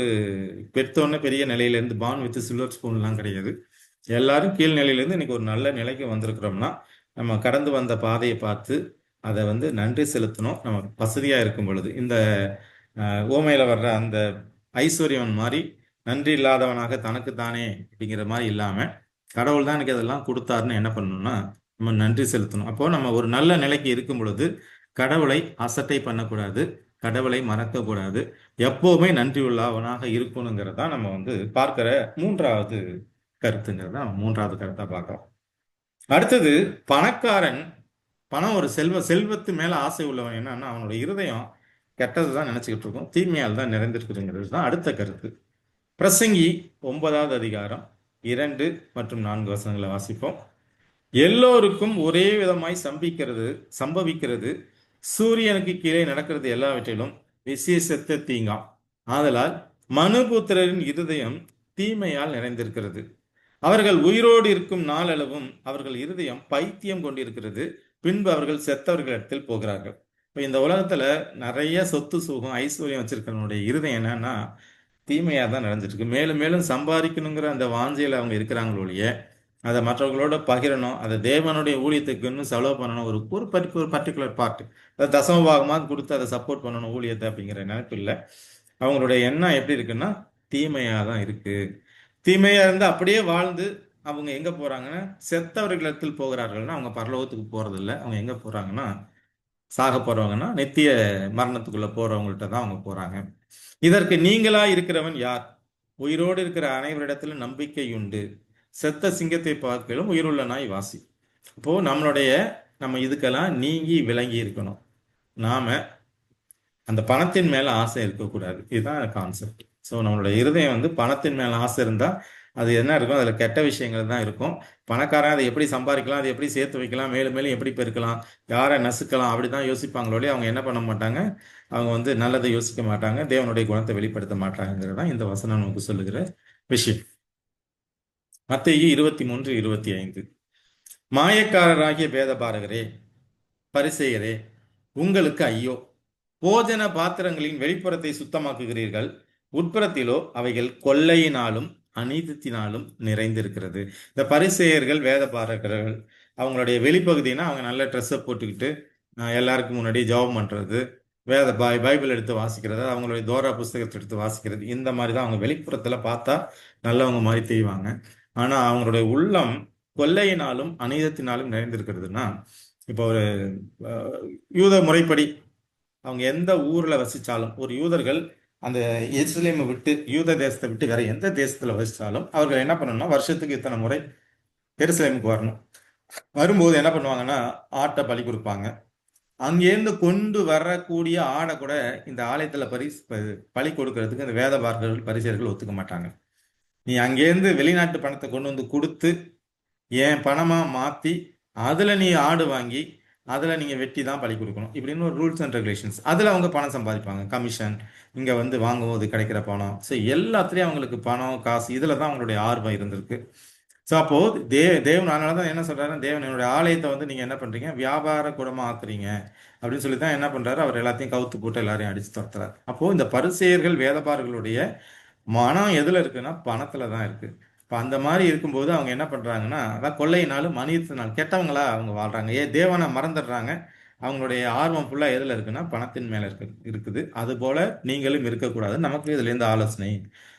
பெருத்தோன்ன பெரிய நிலையிலேருந்து பான் வித் சில்வர் ஸ்பூன்லாம் கிடையாது. எல்லாரும் கீழ்நிலையிலேருந்து இன்னைக்கு ஒரு நல்ல நிலைக்கு வந்திருக்கிறோம்னா நம்ம கடந்து வந்த பாதையை பார்த்து அதை வந்து நன்றி செலுத்தணும். நம்ம வசதியாக இருக்கும் பொழுது இந்த ஓமையில வர்ற அந்த ஐஸ்வர்யவன் மாதிரி நன்றி இல்லாதவனாக தனக்கு தானே அப்படிங்கிற மாதிரி இல்லாம கடவுள் தான் எனக்கு அதெல்லாம் கொடுத்தாருன்னு என்ன பண்ணணும்னா நம்ம நன்றி செலுத்தணும். அப்போ நம்ம ஒரு நல்ல நிலைக்கு இருக்கும் பொழுது கடவுளை அசட்டை பண்ணக்கூடாது, கடவுளை மறக்கக்கூடாது, எப்பவுமே நன்றி உள்ளவனாக இருக்கணுங்கிறதா நம்ம வந்து பார்க்கிற மூன்றாவது கருத்துங்கிறத நம்ம மூன்றாவது கருத்தா பார்க்கிறோம். அடுத்தது பணக்காரன், பணம் ஒரு செல்வத்து மேல ஆசை உள்ளவன் என்னன்னா அவனோட இருதயம் கெட்டது தான் நினைச்சுக்கிட்டு இருக்கும், தீமையால் தான் நிறைந்திருக்குதுங்கிறது தான் அடுத்த கருத்து. பிரசங்கி 9வது அதிகாரம் 2 மற்றும் 4 வசனங்களை வாசிப்போம். எல்லோருக்கும் ஒரே விதமாய் சம்பவிக்கிறது சூரியனுக்கு கீழே நடக்கிறது எல்லாவற்றிலும் விசேஷத்த தீங்காம். ஆதலால் மனுபுத்திரரின் இருதயம் தீமையால் நிறைந்திருக்கிறது. அவர்கள் உயிரோடு இருக்கும் நாளளவும் அவர்கள் இருதயம் பைத்தியம் கொண்டிருக்கிறது. பின்பு அவர்கள் செத்தவர்களிடத்தில் போகிறார்கள். இப்போ இந்த உலகத்துல நிறைய சொத்து சுகம் ஐஸ்வர்யம் வச்சிருக்கிறவனுடைய இருதயம் என்னன்னா தீமையாக தான் நடந்துட்டு இருக்கு. மேலும் மேலும் சம்பாதிக்கணுங்கிற அந்த வாஞ்சையில் அவங்க இருக்கிறாங்களோடைய அதை மற்றவர்களோட பகிரணும், அதை தேவனுடைய ஊழியத்துக்குன்னு செலவு பண்ணணும், ஒரு பர்டிகுலர் பார்ட், அதை தசமபாகமாக கொடுத்து அதை சப்போர்ட் பண்ணணும் ஊழியத்தை அப்படிங்கிற நினைப்பு இல்லை. அவங்களுடைய எண்ணம் எப்படி இருக்குன்னா தீமையாக தான் இருக்கு. தீமையாக இருந்து அப்படியே வாழ்ந்து அவங்க எங்கே போகிறாங்கன்னா செத்தவர்களிடத்தில் போகிறார்கள்னா அவங்க பரலோகத்துக்கு போகிறதில்ல. அவங்க எங்கே போகிறாங்கன்னா சாக போகிறவங்கன்னா நித்திய மரணத்துக்குள்ளே போகிறவங்கள்ட்ட தான் அவங்க போகிறாங்க. இதற்கு நீங்களா இருக்கிறவன் யார்? உயிரோடு இருக்கிற அனைவரிடத்திலும் நம்பிக்கை உண்டு, செத்த சிங்கத்தை பார்க்கலும் உயிருள்ள நாய் வாசி. இப்போ நம்மளுடைய நம்ம இதுக்கெல்லாம் நீங்கி விளங்கி இருக்கணும். நாம அந்த பணத்தின் மேல ஆசை இருக்கக்கூடாது. இதுதான் கான்செப்ட். ஸோ நம்மளோட இருதயம் வந்து பணத்தின் மேல ஆசை இருந்தா அது என்ன இருக்கும்? அதுல கெட்ட விஷயங்கள் தான் இருக்கும். பணக்காரன் அதை எப்படி சம்பாதிக்கலாம், அதை எப்படி சேர்த்து வைக்கலாம், மேலும் மேலும் எப்படி பெருக்கலாம், யாரை நசுக்கலாம், அப்படிதான் யோசிப்பாங்களோடய அவங்க என்ன பண்ண மாட்டாங்க, அவங்க வந்து நல்லதை யோசிக்க மாட்டாங்க, தேவனுடைய குணத்தை வெளிப்படுத்த மாட்டாங்கிறது தான் இந்த வசனம் நமக்கு சொல்லுகிற விஷயம். மத்தேயு 23:25. மாயக்காரராகிய வேதபாரகரே, பரிசேயரே, உங்களுக்கு ஐயோ! போஜன பாத்திரங்களின் வெளிப்புறத்தை சுத்தமாக்குகிறீர்கள், உட்புறத்திலோ அவைகள் கொள்ளையினாலும் அநீதத்தினாலும் நிறைந்திருக்கிறது. இந்த பரிசேயர்கள் வேதபாரகர்கள் அவங்களுடைய வெளிப்பகுதினா அவங்க நல்ல ட்ரெஸ்ஸை போட்டுக்கிட்டு எல்லாருக்கும் முன்னாடி ஜெபம் பண்றது, பைபிள் எடுத்து வாசிக்கிறது, அவங்களுடைய தோரா புஸ்தகத்தை எடுத்து வாசிக்கிறது, இந்த மாதிரி தான் அவங்க வெளிப்புறத்துல பார்த்தா நல்லவங்க மாதிரி தெரிவாங்க. ஆனா அவங்களுடைய உள்ளம் கொள்ளையினாலும் அநீதத்தினாலும் நிறைந்திருக்கிறதுனா, இப்போ ஒரு யூத முறைப்படி அவங்க எந்த ஊர்ல வசிச்சாலும், ஒரு யூதர்கள் அந்த எருசலேமை விட்டு, யூத தேசத்தை விட்டு வேற எந்த தேசத்துல வசிச்சாலும் அவர்கள் என்ன பண்ணணும்னா வருஷத்துக்கு இத்தனை முறை எருசலேமுக்கு வரணும். வரும்போது என்ன பண்ணுவாங்கன்னா ஆட்டை பலி கொடுப்பாங்க. அங்கேருந்து கொண்டு வரக்கூடிய ஆடை கூட இந்த ஆலயத்துல பலி கொடுக்கறதுக்கு இந்த வேதபாரகர்கள் பரிசேயர்கள் ஒத்துக்க மாட்டாங்க. நீ அங்கேருந்து வெளிநாட்டு பணத்தை கொண்டு வந்து கொடுத்து என் பணமா மாத்தி அதுல நீ ஆடு வாங்கி அதுல நீங்க வெட்டி தான் பலி கொடுக்கணும் இப்படின்னு ஒரு ரூல்ஸ் அண்ட் ரெகுலேஷன்ஸ். அதுல அவங்க பணம் சம்பாதிப்பாங்க, கமிஷன், இங்க வந்து வாங்கும்போது கிடைக்கிற பணம். ஸோ எல்லாத்துலயும் அவங்களுக்கு பணம் காசு இதுல தான் அவங்களுடைய ஆர்வம் இருந்திருக்கு. ஸோ அப்போ தேவன் அதனால தான் என்ன சொல்றாரு, தேவன் என்னுடைய ஆலயத்தை வந்து நீங்க என்ன பண்றீங்க, வியாபார கூடமா ஆக்குறீங்க அப்படின்னு சொல்லி தான் என்ன பண்றாரு, அவர் எல்லாத்தையும் கவுத்து போட்டு எல்லாரையும் அடிச்சு துரத்துறாரு. அப்போ இந்த பரிசேயர்கள் வேதபாரர்களுடைய மனம் எதுல இருக்குன்னா பணத்துல தான் இருக்கு. இப்போ அந்த மாதிரி இருக்கும்போது அவங்க என்ன பண்றாங்கன்னா, அதான் கொள்ளையினாலும் மனிதத்தினால் கெட்டவங்களா அவங்க வாழ்றாங்க, தேவனை மறந்துடுறாங்க. அவங்களுடைய ஆர்வம் ஃபுல்லா எதுல இருக்குன்னா பணத்தின் மேல இருக்குது. அது போல நீங்களும் இருக்கக்கூடாது. நமக்கு இதுல இருந்து ஆலோசனை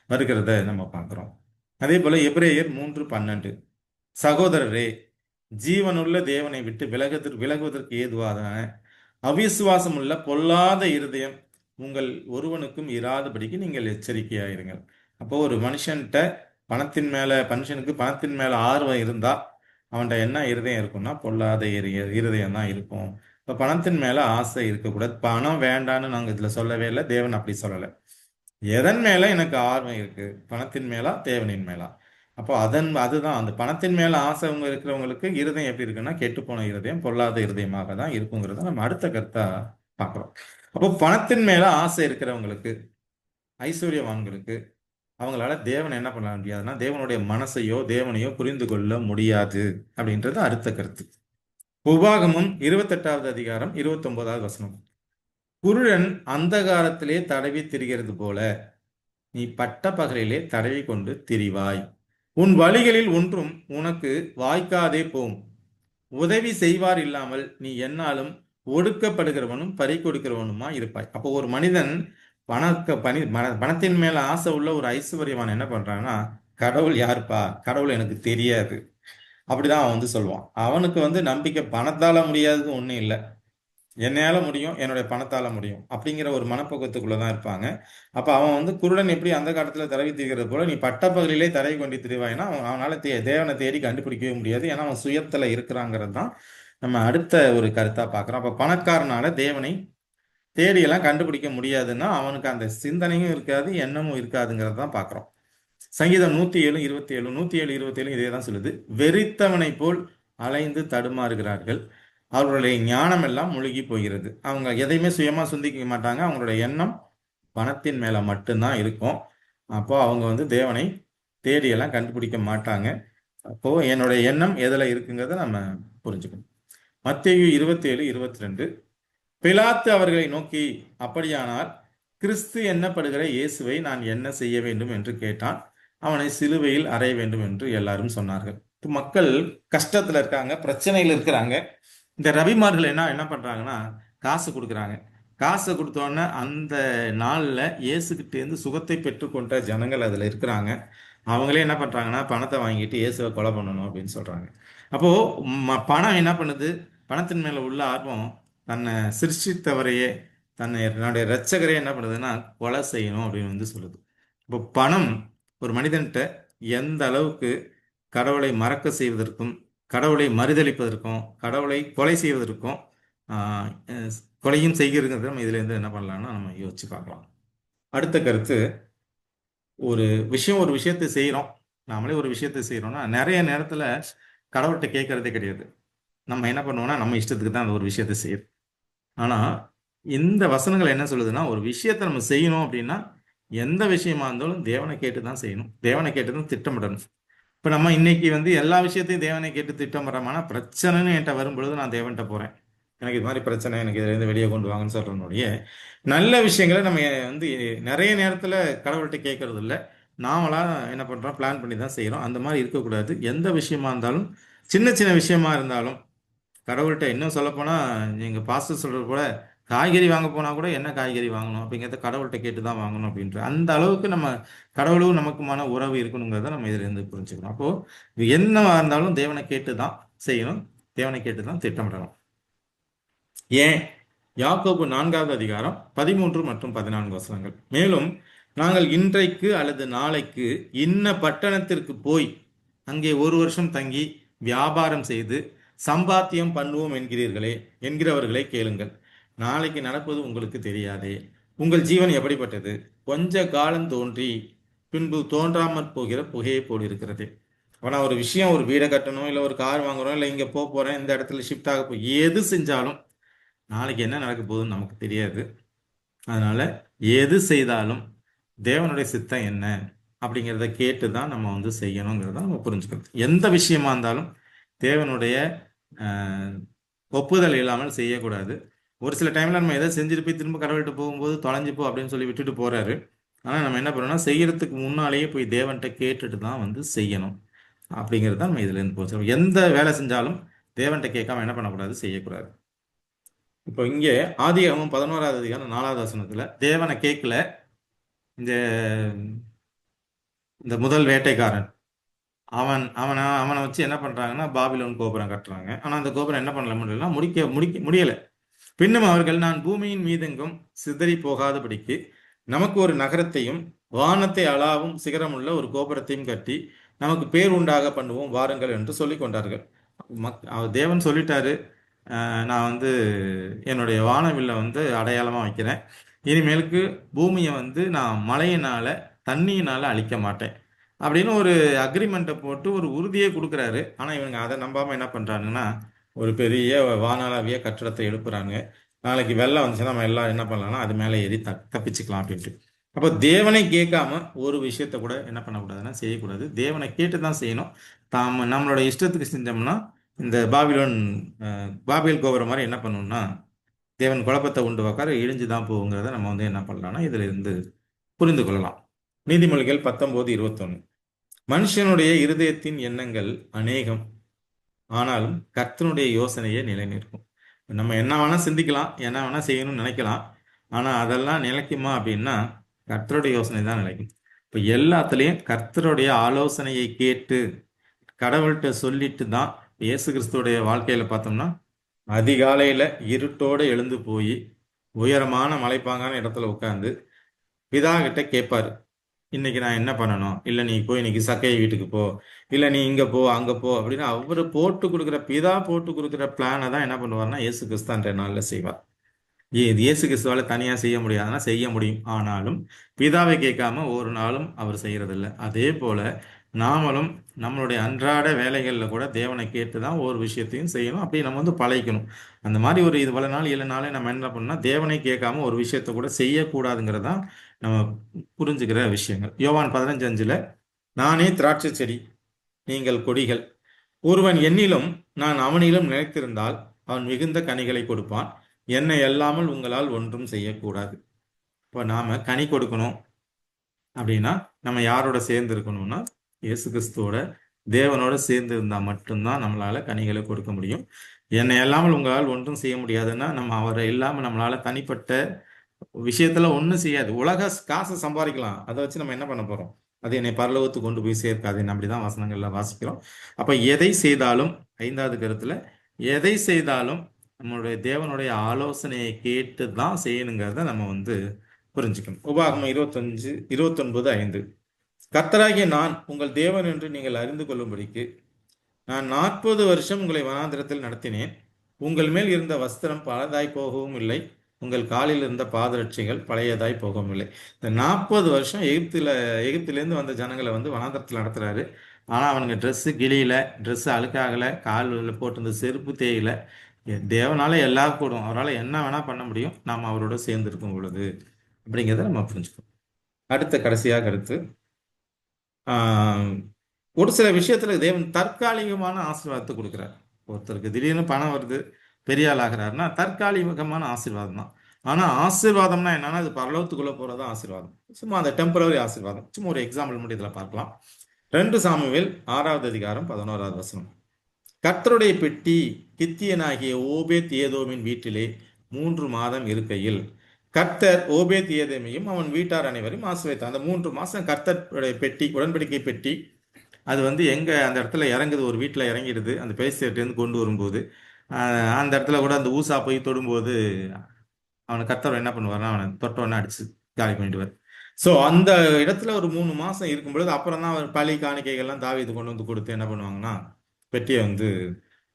வருகிறத நம்ம பார்க்கிறோம். அதே போல எபிரேயர் 3:12, சகோதரரே, ஜீவனுள்ள தேவனை விட்டு விலகுவதற்கு ஏதுவான அவிசுவாசம் உள்ள பொல்லாத இருதயம் உங்கள் ஒருவனுக்கும் இராதபடிக்கு நீங்கள் எச்சரிக்கையாயிருங்கள். அப்போ ஒரு மனுஷன்கிட்ட மனுஷனுக்கு பணத்தின் மேல ஆர்வம் இருந்தா அவன்கிட்ட என்ன இருதயம் இருக்கும்னா பொல்லாத இருதயம் தான் இருக்கும். இப்போ பணத்தின் மேல ஆசை இருக்கக்கூடாது. பணம் வேண்டான்னு நாங்கள் இதுல சொல்லவே இல்லை, தேவன் அப்படி சொல்லலை. எதன் மேல எனக்கு ஆர்வம் இருக்கு, பணத்தின் மேலா தேவனின் மேலா? அப்போ அதுதான் அந்த பணத்தின் மேல ஆசை இருக்கிறவங்களுக்கு இருதயம் எப்படி இருக்குன்னா கெட்டு போன இருதயம், பொல்லாத இருதயமாக தான் இருக்குங்கிறத நம்ம அடுத்த கருத்தா பார்க்கிறோம். அப்போ பணத்தின் மேல ஆசை இருக்கிறவங்களுக்கு, ஐஸ்வர்யவான்களுக்கு, அவங்களால தேவனை என்ன பண்ண முடியாதுன்னா தேவனுடைய மனசையோ தேவனையோ புரிந்து கொள்ள முடியாது அப்படின்றது அடுத்த கருத்து. உபாகமம் 28வது அதிகாரம் 29வது வசனம், குருடன் அந்தகாரத்திலே தடவி திரிகிறது போல நீ பட்ட பகலிலே தடவி கொண்டு திரிவாய், உன் வழிகளில் ஒன்றும் உனக்கு வாய்க்காதே போம், உதவி செய்வார் இல்லாமல் நீ என்னாலும் ஒடுக்கப்படுகிறவனும் பறி கொடுக்கிறவனுமா இருப்பாய். அப்போ ஒரு மனிதன் பணத்தின் மேல ஆசை உள்ள ஒரு ஐஸ்வர்யவான் என்ன பண்றான்னா, கடவுள் யாருப்பா, கடவுள் எனக்கு தெரியாது அப்படிதான் அவன் வந்து சொல்லுவான். அவனுக்கு வந்து நம்பிக்கை பணத்தால முடியாதது ஒண்ணும் இல்லை, என்னையால முடியும், என்னுடைய பணத்தால முடியும் அப்படிங்கிற ஒரு மனப்பக்குவத்துக்குள்ளதான் இருப்பாங்க. அப்ப அவன் வந்து குருடன் எப்படி அந்த காலத்துல தடவி திரிகிறது போல நீ பட்டப்பகலிலே தடவி கொண்டு திரிவாய்னா அவனால தேவனை தேடி கண்டுபிடிக்கவே முடியாது. ஏன்னா அவன் சுயத்துல இருக்கிறாங்கிறது தான் நம்ம அடுத்த ஒரு கருத்தா பார்க்கிறோம். அப்ப பணக்காரனால தேவனை தேடியெல்லாம் கண்டுபிடிக்க முடியாதுன்னா அவனுக்கு அந்த சிந்தனையும் இருக்காது, எண்ணமும் இருக்காதுங்கிறது தான் பார்க்கிறோம். சங்கீதம் 107:27 இதே தான் சொல்லுது, வெறித்தவனை போல் அலைந்து தடுமாறுகிறார்கள், அவர்களுடைய ஞானம் எல்லாம் முழுகி போகிறது. அவங்க எதையுமே சுயமா சிந்திக்க மாட்டாங்க, அவங்களுடைய எண்ணம் பணத்தின் மேல மட்டும்தான் இருக்கும். அப்போ அவங்க வந்து தேவனை தேடியெல்லாம் கண்டுபிடிக்க மாட்டாங்க. அப்போ என்னுடைய எண்ணம் எதுல இருக்குங்கிறத நம்ம புரிஞ்சுக்கணும். மத்தேயு 27:22, பிலாத்து அவர்களை நோக்கி, அப்படியானால் கிறிஸ்து என்னப்படுகிற இயேசுவை நான் என்ன செய்ய வேண்டும் என்று கேட்டான். அவனை சிலுவையில் அறைய வேண்டும் என்று எல்லாரும் சொன்னார்கள். மக்கள் கஷ்டத்துல இருக்காங்க, பிரச்சனையில் இருக்கிறாங்க. இந்த ரவிமார்கள் என்ன பண்றாங்கன்னா காசு கொடுக்குறாங்க. காசை கொடுத்தோன்னே அந்த நாள்ல இயேசுகிட்டேருந்து சுகத்தை பெற்றுக்கொண்ட ஜனங்கள் அதுல இருக்கிறாங்க. அவங்களே என்ன பண்றாங்கன்னா பணத்தை வாங்கிட்டு இயேசுவை கொலை பண்ணணும் அப்படின்னு சொல்றாங்க. அப்போ பணம் என்ன பண்ணுது, பணத்தின் மேல உள்ள ஆர்வம் தன்னை சிருஷ்டித்தவரையே, தன்னுடைய இரட்சகரையே என்ன பண்ணுதுன்னா கொலை செய்யணும் அப்படின்னு வந்து சொல்லுது. இப்போ பணம் ஒரு மனிதன்கிட்ட எந்த அளவுக்கு கடவுளை மறக்க செய்வதற்கும் கடவுளை மறுதலிப்பதற்கும் கடவுளை கொலை செய்வதற்கும் ஆஹ், அஹ், கொலையும் செய்கிறதுங்கிறத நம்ம இதுல இருந்து என்ன பண்ணலாம்னா நம்ம யோசிச்சு பார்க்கலாம். அடுத்த கருத்து, ஒரு விஷயத்தை செய்கிறோம், நாமளே ஒரு விஷயத்தை செய்கிறோம்னா நிறைய நேரத்தில் கடவுள்கிட்ட கேட்கறதே கிடையாது. நம்ம என்ன பண்ணுவோம்னா நம்ம இஷ்டத்துக்கு தான் அந்த ஒரு விஷயத்தை செய்யுது. ஆனால் இந்த வசனங்கள் என்ன சொல்லுதுன்னா, ஒரு விஷயத்தை நம்ம செய்யணும் அப்படின்னா எந்த விஷயமா இருந்தாலும் தேவனை கேட்டு தான் செய்யணும், தேவனை கேட்டு தான் திட்டமிடணும். இப்போ நம்ம இன்னைக்கு எல்லா விஷயத்தையும் தேவனை கேட்டு திட்டமிடறோம்னா, பிரச்சனைன்னு என்கிட்ட வரும்பொழுது நான் தேவன்கிட்ட போகிறேன், எனக்கு இது மாதிரி பிரச்சனை, எனக்கு இதுலேருந்து வெளியே கொண்டு வாங்கன்னு சொல்கிறனுடைய நல்ல விஷயங்களை நம்ம நிறைய நேரத்தில் கடவுள்கிட்ட கேட்கறது இல்லை. நாமளா என்ன பண்ணுறோம், பிளான் பண்ணி தான் செய்கிறோம். அந்த மாதிரி இருக்கக்கூடாது. எந்த விஷயமா இருந்தாலும், சின்ன சின்ன விஷயமா இருந்தாலும் கடவுள்கிட்ட, இன்னும் சொல்லப்போனால் எங்கள் பாஸ்டர் சொல்கிறது கூட, காய்கறி வாங்க போனால் கூட என்ன காய்கறி வாங்கணும் அப்படிங்கிறத கடவுள்கிட்ட கேட்டு தான் வாங்கணும் அப்படின்ற அந்த அளவுக்கு நம்ம கடவுளும் நமக்குமான உறவு இருக்கணுங்கிறத நம்ம இதிலிருந்து புரிஞ்சுக்கணும். அப்போது இது என்னவா இருந்தாலும் தேவனை கேட்டு தான் செய்யணும், தேவனை கேட்டு தான் திட்டமிடணும். ஏன்? யாக்கோபு 4வது அதிகாரம் 13 மற்றும் 14 வசனங்கள். மேலும் நாங்கள் இன்றைக்கு அல்லது நாளைக்கு இன்ன பட்டணத்திற்கு போய் அங்கே ஒரு வருஷம் தங்கி வியாபாரம் செய்து சம்பாத்தியம் பண்ணுவோம் என்கிறவர்களை கேளுங்கள். நாளைக்கு நடப்பது உங்களுக்கு தெரியாதே. உங்கள் ஜீவன் எப்படிப்பட்டது? கொஞ்ச காலம் தோன்றி பின்பு தோன்றாமற் போகிற புகையை போல் இருக்கிறது. ஆனால் ஒரு விஷயம், ஒரு வீடை கட்டணும், இல்லை ஒரு கார் வாங்குறோம், இல்லை இங்கே போகிறேன், இந்த இடத்துல ஷிஃப்ட் ஆக போய் எது செஞ்சாலும் நாளைக்கு என்ன நடக்க போகுதுன்னு நமக்கு தெரியாது. அதனால எது செய்தாலும் தேவனுடைய சித்தம் என்ன அப்படிங்கிறத கேட்டு தான் நம்ம செய்யணுங்கிறத நம்ம புரிஞ்சுக்கணும். எந்த விஷயமா இருந்தாலும் தேவனுடைய ஒப்புதல் இல்லாமல் செய்யக்கூடாது. ஒரு சில டைம்ல நம்ம எதை செஞ்சுட்டு போய் திரும்ப கடவுள்கிட்ட போகும்போது தொலைஞ்சுப்போ அப்படின்னு சொல்லி விட்டுட்டு போறாரு. ஆனால் நம்ம என்ன பண்ணணும்னா, செய்யறதுக்கு முன்னாலேயே போய் தேவன்கிட்ட கேட்டுட்டு தான் செய்யணும் அப்படிங்கிறது தான் நம்ம இதுல இருந்து போச்சு. எந்த வேலை செஞ்சாலும் தேவன்கிட்ட கேட்காம என்ன பண்ணக்கூடாது, செய்யக்கூடாது. இப்போ இங்கே ஆதியாகமம் 11வது அதிகாரம் 4வது வசனத்துல தேவனை கேட்கல இந்த இந்த முதல் வேட்டைக்காரன். அவனை வச்சு என்ன பண்றாங்கன்னா பாபிலோன் கோபுரம் கட்டுறாங்க. ஆனா அந்த கோபுரம் என்ன பண்ணல, முடியல. பின்னும் அவர்கள், நான் பூமியின் மீதெங்கும் சிதறி போகாதபடிக்கு நமக்கு ஒரு நகரத்தையும் வானத்தை அளாவும் சிகரமுள்ள ஒரு கோபுரத்தையும் கட்டி நமக்கு பேர் உண்டாக பண்ணுவோம் வாருங்கள் என்று சொல்லி கொண்டார்கள். தேவன் சொல்லிட்டாரு, நான் என்னுடைய வானவில்லை அடையாளமாக வைக்கிறேன். இனிமேலுக்கு பூமியை நான் மழையினால தண்ணியினால அழிக்க மாட்டேன் அப்படின்னு ஒரு அக்ரிமெண்ட்டை போட்டு ஒரு உறுதியை கொடுக்குறாரு. ஆனால் இவங்க அதை நம்பாமல் என்ன பண்ணுறாங்கன்னா, ஒரு பெரிய வானளாவிய கட்டடத்தை எழுப்புறாங்க. நாளைக்கு வெள்ளம் வந்துச்சுன்னா நம்ம எல்லாம் என்ன பண்ணலாம்னா அது மேலே ஏறி தப்பிச்சுக்கலாம் அப்படின்ட்டு. அப்போ தேவனை கேட்காம ஒரு விஷயத்த கூட என்ன பண்ணக்கூடாதுன்னா செய்யக்கூடாது. தேவனை கேட்டு தான் செய்யணும். நம்மளோட இஷ்டத்துக்கு செஞ்சோம்னா இந்த பாபியல் கோபுரம் மாதிரி என்ன பண்ணணும்னா தேவன் குழப்பத்தை உண்டு வைக்கார இழிஞ்சு தான் போகுங்கிறத நம்ம என்ன பண்ணலாம்னா இதுல இருந்து புரிந்து கொள்ளலாம். நீதிமொழிகள் 19:21. மனுஷனுடைய இருதயத்தின் எண்ணங்கள் அநேகம், ஆனாலும் கர்த்தனுடைய யோசனையே நிலை நிற்கும். நம்ம என்ன வேணா சிந்திக்கலாம், என்ன வேணா செய்யணும்னு நினைக்கலாம், ஆனா அதெல்லாம் நிலைக்குமா அப்படின்னா கர்த்தருடைய யோசனை தான் நிலைக்கும். இப்போ எல்லாத்துலேயும் கர்த்தருடைய ஆலோசனையை கேட்டு கடவுள்கிட்ட சொல்லிட்டு தான். இயேசு கிறிஸ்துவோடைய வாழ்க்கையில பார்த்தோம்னா அதிகாலையில இருட்டோடு எழுந்து போய் உயரமான மலைப்பாங்கான இடத்துல உட்காந்து பிதா கிட்ட கேட்பாரு, இன்னைக்கு நான் என்ன பண்ணணும், இல்லை நீ போய் இன்னைக்கு சக்கையை வீட்டுக்கு போ, இல்லை நீ இங்கே போ அங்கே போ அப்படின்னு அவர் பிதா போட்டு கொடுக்குற பிளானை தான் என்ன பண்ணுவார்னா இயேசு கிறிஸ்து அன்றைய நாளில் செய்வார். இயேசு கிறிஸ்துவால தனியாக செய்ய முடியாதுன்னா செய்ய முடியும், ஆனாலும் பிதாவை கேட்காம ஒரு நாளும் அவர் செய்யறதில்லை. அதே போல நாமளும் நம்மளுடைய அன்றாட வேலைகளில் கூட தேவனை கேட்டு தான் ஒவ்வொரு விஷயத்தையும் செய்யணும். அப்படி நம்ம பழகிக்கணும். அந்த மாதிரி ஒரு இது 7 நாளே நம்ம என்ன பண்ணோம்னா தேவனை கேட்காம ஒரு விஷயத்தை கூட செய்யக்கூடாதுங்கிறது தான் நம்ம புரிஞ்சுக்கிற விஷயங்கள். யோவான் 15:5, நானே திராட்சை செடி, நீங்கள் கொடிகள். ஒருவன் என்னிலும் நான் அவனிலும் நிலைத்திருந்தால் அவன் மிகுந்த கனிகளை கொடுப்பான். என்னை அல்லாமல் உங்களால் ஒன்றும் செய்யக்கூடாது. இப்போ நாம கனி கொடுக்கணும் அப்படின்னா நம்ம யாரோட சேர்ந்து இருக்கணும்னா இயேசு கிறிஸ்துவோட, தேவனோட சேர்ந்து இருந்தால் மட்டும்தான் நம்மளால கனிகளை கொடுக்க முடியும். என்னை இல்லாமல் உங்களால் ஒன்றும் செய்ய முடியாதுன்னா நம்ம அவரை இல்லாமல் நம்மளால தனிப்பட்ட விஷயத்துல ஒன்றும் செய்யாது. உலக காசை சம்பாதிக்கலாம், அதை வச்சு நம்ம என்ன பண்ண போறோம், அது என்னை பரலோகத்துக்கு கொண்டு போய் சேர்க்காது. அப்படிதான் வசனங்கள்ல வாசிக்கிறோம். அப்ப எதை செய்தாலும், 5வது கருத்துல, எதை செய்தாலும் நம்மளுடைய தேவனுடைய ஆலோசனையை கேட்டு தான் செய்யணுங்கிறத நம்ம புரிஞ்சுக்கணும். உபாகமம் 29:5, கர்த்தராகிய நான் உங்கள் தேவன் என்று நீங்கள் அறிந்து கொள்ளும்படிக்கு நான் 40 வருஷம் உங்களை வனாந்திரத்தில் நடத்தினேன். உங்கள் மேல் இருந்த வஸ்திரம் பழதாய் போகவும் இல்லை, உங்கள் காலில் இருந்த பாதரட்சைகள் பழையதாய் போகவும் இல்லை. இந்த 40 வருஷம் எகிப்திலேருந்து வந்த ஜனங்களை வந்து வனாந்திரத்தில் நடத்துறாரு. ஆனால் அவனுங்க ட்ரெஸ்ஸு கிழியில, ட்ரெஸ்ஸு அழுக்காகலை, காலில் போட்டிருந்த செருப்பு தேயில. தேவனால எல்லாம் கூடும், அவரால் என்ன வேணால் பண்ண முடியும் நாம் அவரோட சேர்ந்து இருக்கும் பொழுது அப்படிங்கிறத நம்ம புரிஞ்சுக்கணும். அடுத்த கடைசியாக அடுத்து ஒரு சில விஷயத்துல தேவன் தற்காலிகமான ஆசீர்வாதத்தை கொடுக்குறார். ஒருத்தருக்கு திடீர்னு பணம் வருது, பெரிய ஆள் ஆகிறாருன்னா தற்காலிகமான ஆசீர்வாதம் தான். ஆனா ஆசீர்வாதம்னா என்னன்னா அது பரலோகத்துக்குள்ள போறது ஆசீர்வாதம். சும்மா அந்த டெம்பரரி ஆசீர்வாதம். சும்மா ஒரு எக்ஸாம்பிள் மட்டும் இதுல பார்க்கலாம். 2 சாமுவேல் 6வது அதிகாரம் 11வது வசனம். கர்த்தருடைய பெட்டி கித்தியனாகிய ஓபேத் ஏதோமின் வீட்டிலே 3 மாதம் இருக்கையில் கர்த்தர் ஓபேத் ஏதோமையும் அவன் வீட்டார் அனைவரையும் ஆசீர்வதித்தார். அந்த 3 மாசம் கர்த்தருடைய பெட்டி, உடன்படிக்கை பெட்டி, அது வந்து எங்கே அந்த இடத்துல இறங்குது, ஒரு வீட்டில் இறங்கிடுது. அந்த பேசிட்டேருந்து கொண்டு வரும்போது அந்த இடத்துல கூட அந்த ஊசா போய் தொடும்போது அவனை கர்த்தர் என்ன பண்ணுவார்னா அவனை தொட்டவொன்னே அடிச்சு காலி பண்ணிடுவார். ஸோ அந்த இடத்துல ஒரு 3 மாசம் இருக்கும் பொழுது அப்புறம் தான் அவர் பழி காணிக்கைகள்லாம் தாவீது கொண்டு வந்து கொடுத்து என்ன பண்ணுவாங்கன்னா பெட்டியை வந்து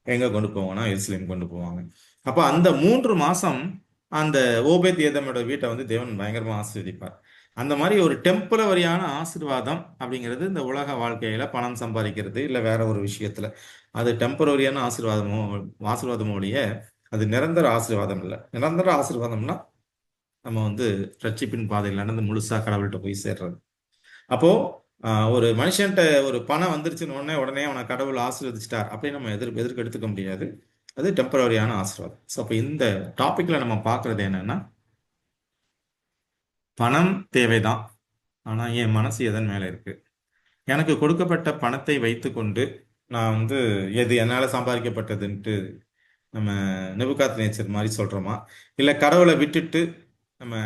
எங்கே கொண்டு போவாங்கன்னா எருசலேம் கொண்டு போவாங்க. அப்போ அந்த 3 மாசம் அந்த ஓபேத் ஏதமோட வீட்டை வந்து தேவன் பயங்கரமாக ஆசீர்வதிப்பார். அந்த மாதிரி ஒரு டெம்பரவரியான ஆசீர்வாதம் அப்படிங்கிறது இந்த உலக வாழ்க்கையில பணம் சம்பாதிக்கிறது இல்லை வேற ஒரு விஷயத்துல அது டெம்பரவரியான ஆசீர்வாதமோடைய அது நிரந்தர ஆசீர்வாதம் இல்லை. நிரந்தர ஆசீர்வாதம்னா நம்ம வந்து ரட்சிப்பின் பாதையில் நடந்து முழுசா கடவுள்கிட்ட போய் சேர்றது. அப்போ ஒரு மனுஷன்ட்ட ஒரு பணம் வந்துருச்சுன்னு உடனே அவனை கடவுள் ஆசீர்வதிச்சிட்டார் அப்படின்னு நம்ம எதிர்க்கு எடுத்துக்க முடியாது. அது டெம்பரவரியான ஆசீர்வாதம். ஸோ அப்போ இந்த டாபிக்ல நம்ம பார்க்கறது என்னன்னா, பணம் தேவைதான், ஆனா என் மனசு எதன் மேல இருக்கு? எனக்கு கொடுக்கப்பட்ட பணத்தை வைத்துக்கொண்டு நான் வந்து எது என்னால் சம்பாதிக்கப்பட்டதுன்ட்டு நம்ம நேச்சர் மாதிரி சொல்கிறோமா, இல்லை கடவுளை விட்டுட்டு நம்ம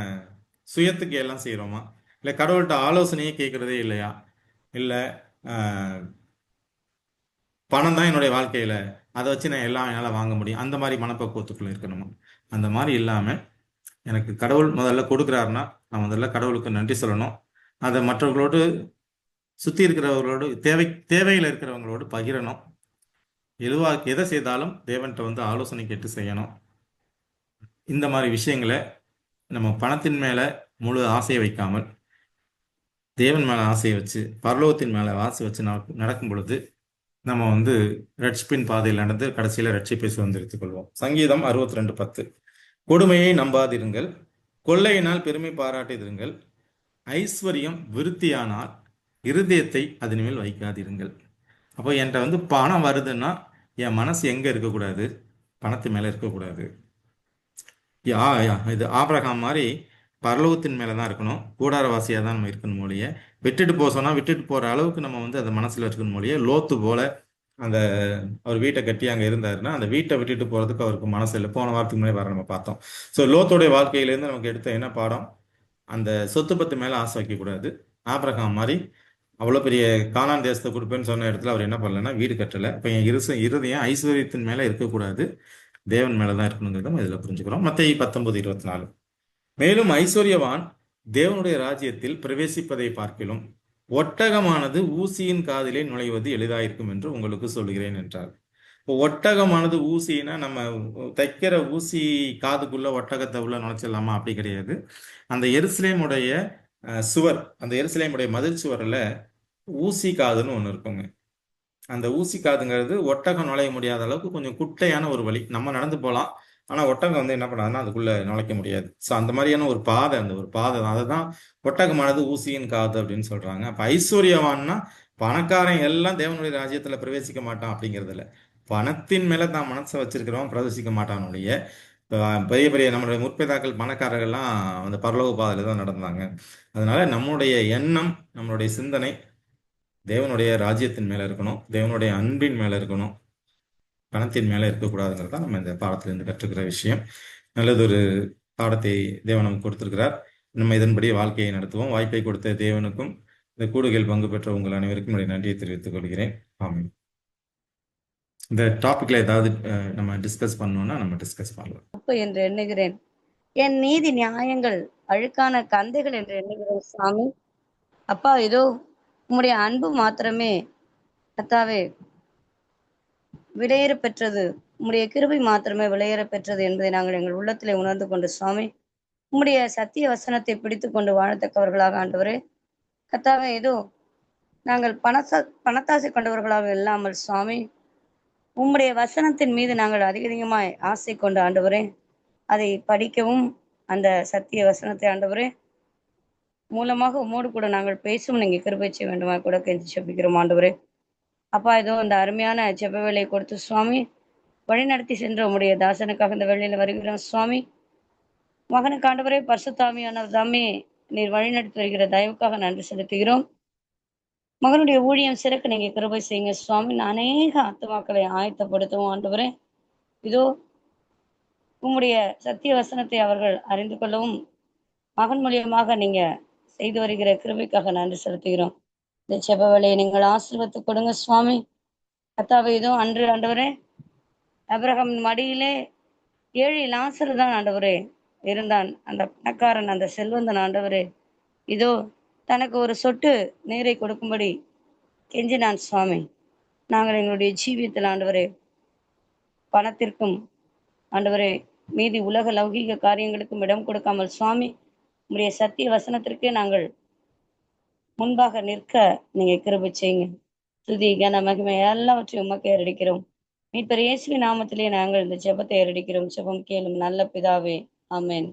சுயத்துக்கு எல்லாம் செய்கிறோமா, இல்லை கடவுள்கிட்ட ஆலோசனையே கேட்குறதே இல்லையா, இல்லை பணம் தான் என்னுடைய வாழ்க்கையில், அதை வச்சு நான் எல்லாம் என்னால் வாங்க முடியும், அந்த மாதிரி மனப்பக்குவத்துக்குள்ளே இருக்கணுமா? அந்த மாதிரி இல்லாமல் எனக்கு கடவுள் முதல்ல கொடுக்குறாருன்னா நான் முதல்ல கடவுளுக்கு நன்றி சொல்லணும். அதை மற்றவர்களோடு சுற்றி இருக்கிறவர்களோடு தேவையில் இருக்கிறவங்களோடு பகிரணும். எதை செய்தாலும் தேவன்கிட்ட வந்து ஆலோசனை கேட்டு செய்யணும். இந்த மாதிரி விஷயங்களை நம்ம பணத்தின் மேலே முழு ஆசையை வைக்காமல் தேவன் மேலே ஆசையை வச்சு பரலோகத்தின் மேலே ஆசை வச்சு நடக்கும் பொழுது நம்ம வந்து ரட்சிப்பின் பாதையில் நடந்து கடைசியில் ரட்சிப்பை சுதந்திரித்துக் கொள்வோம். சங்கீதம் 62:10. கொடுமையை நம்பாதிருங்கள், கொள்ளையினால் பெருமை பாராட்டிதிருங்கள், ஐஸ்வர்யம் விருத்தியானால் இருதயத்தை அதன் மேல் வைக்காதிருங்கள். அப்போ என்கிட்ட வந்து பணம் வருதுன்னா என் மனசு எங்கே இருக்கக்கூடாது? பணத்து மேலே இருக்கக்கூடாது. இது ஆபிரகாம் மாதிரி பரலோகத்தின் மேலே தான் இருக்கணும், கூடாரவாசியாக தான் நம்ம இருக்கணும் மொழிய. விட்டுட்டு போக சொன்னால் விட்டுட்டு போகிற அளவுக்கு நம்ம வந்து அதை மனசில் வச்சுக்கணும் மொழிய. லோத்து போல அந்த அவர் வீட்டை கட்டி அங்கே இருந்தாருன்னா அந்த வீட்டை விட்டுட்டு போகிறதுக்கு அவருக்கு மனசு இல்லை. போன வாரத்துக்கு முன்னாடி வர நம்ம பார்த்தோம். ஸோ லோத்துடைய வாழ்க்கையிலேருந்து நமக்கு எடுத்த என்ன பாடம்? அந்த சொத்து பத்து மேலே ஆசை வைக்கக்கூடாது. ஆபிரகாம் மாதிரி அவ்வளோ பெரிய கானான் தேசத்தை கொடுப்பேன்னு சொன்ன இடத்துல அவர் என்ன பண்ணலன்னா வீடு கட்டலை. இப்போ என் இருதயம் ஐஸ்வர்யத்தின் மேலே இருக்கக்கூடாது, தேவன் மேலே தான் இருக்கணுங்கிறத இதில் புரிஞ்சுக்கிறோம். மத்தேயு 19:24. மேலும் ஐஸ்வர்யவான் தேவனுடைய ராஜ்யத்தில் பிரவேசிப்பதை பார்க்கிலும் ஒட்டகமானது ஊசியின் காதிலே நுழைவது எளிதாயிருக்கும் என்று உங்களுக்கு சொல்கிறேன் என்றார். இப்போ ஒட்டகமானது ஊசின்னா நம்ம தைக்கிற ஊசி காதுக்குள்ள ஒட்டகத்தை உள்ள நுழைச்சிடலாமா? அப்படி கிடையாது. அந்த எருசலேமுடைய சுவர், அந்த எருசலேமுடைய மதில் சுவரில் ஊசி காதுன்னு ஒன்று இருக்குங்க. அந்த ஊசி காதுங்கிறது ஒட்டகம் நுழைய முடியாத அளவுக்கு கொஞ்சம் குட்டையான ஒரு வழி. நம்ம நடந்து போகலாம், ஆனால் ஒட்டகம் வந்து என்ன பண்ணாதுன்னா அதுக்குள்ள நுழைக்க முடியாது. ஸோ அந்த மாதிரியான ஒரு பாதை, அந்த ஒரு பாதை தான், அதை தான் ஒட்டகமானது ஊசியின் காது அப்படின்னு சொல்றாங்க. அப்போ ஐஸ்வர்யவான்னா பணக்காரன் எல்லாம் தேவனுடைய ராஜ்யத்துல பிரவேசிக்க மாட்டான் அப்படிங்கிறது இல்லை. பணத்தின் மேல தான் மனசை வச்சிருக்கிறவன் பிரவேசிக்க மாட்டானுடைய. பெரிய பெரிய நம்மளுடைய முற்பிதாக்கள் பணக்காரர்கள்லாம் அந்த பரலோக பாதையில தான் நடந்தாங்க. அதனால நம்முடைய எண்ணம், நம்மளுடைய சிந்தனை தேவனுடைய ராஜ்யத்தின் மேல இருக்கணும், தேவனுடைய அன்பின் மேல இருக்கணும், பணத்தின் மேல இருக்கக்கூடாதுங்கிறது தான் நம்ம இந்த பாடத்திலிருந்து கற்றுக்கிற விஷயம். நல்லதொரு பாடத்தை தேவன் நமக்கு கொடுத்திருக்கிறார். நம்ம இதன்படி வாழ்க்கையை நடத்துவோம். வாய்ப்பை கொடுத்த தேவனுக்கும் இந்த கூடுகையில் பங்கு பெற்ற உங்கள் அனைவருக்கும் என்னுடைய நன்றியை தெரிவித்துக் கொள்கிறேன். ஆமாம். இந்த டாபிக்ல ஏதாவது நம்ம டிஸ்கஸ் பண்ணணும்னா நம்ம டிஸ்கஸ் பண்ணலாம் என்று எண்ணுகிறேன். என் நீதி நியாயங்கள் அழுக்கான கந்தைகள் என்று எண்ணுகிறேன் சுவாமி. அப்பா, ஏதோ உம்முடைய அன்பு மாத்திரமே கர்த்தாவே விலையேற பெற்றது. உம்முடைய கிருபை மாத்திரமே விலையேற பெற்றது என்பதை நாங்கள் எங்கள் உள்ளத்திலே உணர்ந்து கொண்டு சுவாமி, உம்முடைய சத்திய வசனத்தை பிடித்துக் கொண்டு வாழத்தக்கவர்களாக ஆண்டவரே, கர்த்தாவே இதோ நாங்கள் பணத்தாசை கொண்டவர்களாக இல்லாமல் சுவாமி, உம்முடைய வசனத்தின் மீது நாங்கள் அதிக அதிகமாய் ஆசை கொண்டு ஆண்டவரே, அதை படிக்கவும் அந்த சத்திய வசனத்தை ஆண்டவரே மூலமாக உம்மோடு கூட நாங்கள் பேசும் நீங்க கிருபை செய்ய வேண்டுமா கூட கெஞ்சி ஜெபிக்கிறோம் ஆண்டவரே. அப்பா இதோ இந்த அருமையான ஜெப வேலையை கொடுத்து சுவாமி வழிநடத்தி சென்ற உம்முடைய தாசனுக்காக இந்த வேளையில வருகிறோம் சுவாமி. மகனுக்கு ஆண்டவரே பரிசுத்தாவியானவர் தாமே நீர் வழிநடத்தி வருகிற தயவுக்காக நன்றி செலுத்துகிறோம். மகனுடைய ஊழியம் சிறக்க நீங்க கிருபை செய்யுங்க சுவாமி. அநேக ஆத்துமாக்களை ஆயத்தப்படுத்துவோம் ஆண்டவரே. இதோ உம்முடைய சத்திய வசனத்தை அவர்கள் அறிந்து கொள்ளவும் மகன் மூலியமாக நீங்க செய்து வருகிற கிருபைக்காக நன்றி செலுத்துகிறோம். இந்த செப வேலையை நீங்கள் ஆசீர்வத்து கொடுங்க சுவாமி. கர்த்தாவே இதோ அன்று ஆண்டவரே ஆபிரகாம் மடியிலே ஏழை லாசரு தான் ஆண்டவரே இருந்தான். அந்த பணக்காரன் அந்த செல்வந்தன் ஆண்டவரே இதோ தனக்கு ஒரு சொட்டு நீரை கொடுக்கும்படி கெஞ்சினான் சுவாமி. நாங்கள் எங்களுடைய ஜீவியத்தில் ஆண்டவரே பணத்திற்கும் ஆண்டவரே மீதி உலக லௌகீக காரியங்களுக்கும் இடம் கொடுக்காமல் சுவாமி உம்முடைய சத்திய வசனத்திற்கே நாங்கள் முன்பாக நிற்க நீங்க கிருபை செய்யுங்க. துதி கன மகிமை எல்லாவற்றையும் உமக்கு ஏறடிக்கிறோம். மீட்பர் இயேசுவின் நாமத்திலே நாங்கள் இந்த ஜெபத்தை ஏறடிக்கிறோம். ஜெபம் கேளும் நல்ல பிதாவே, ஆமென்.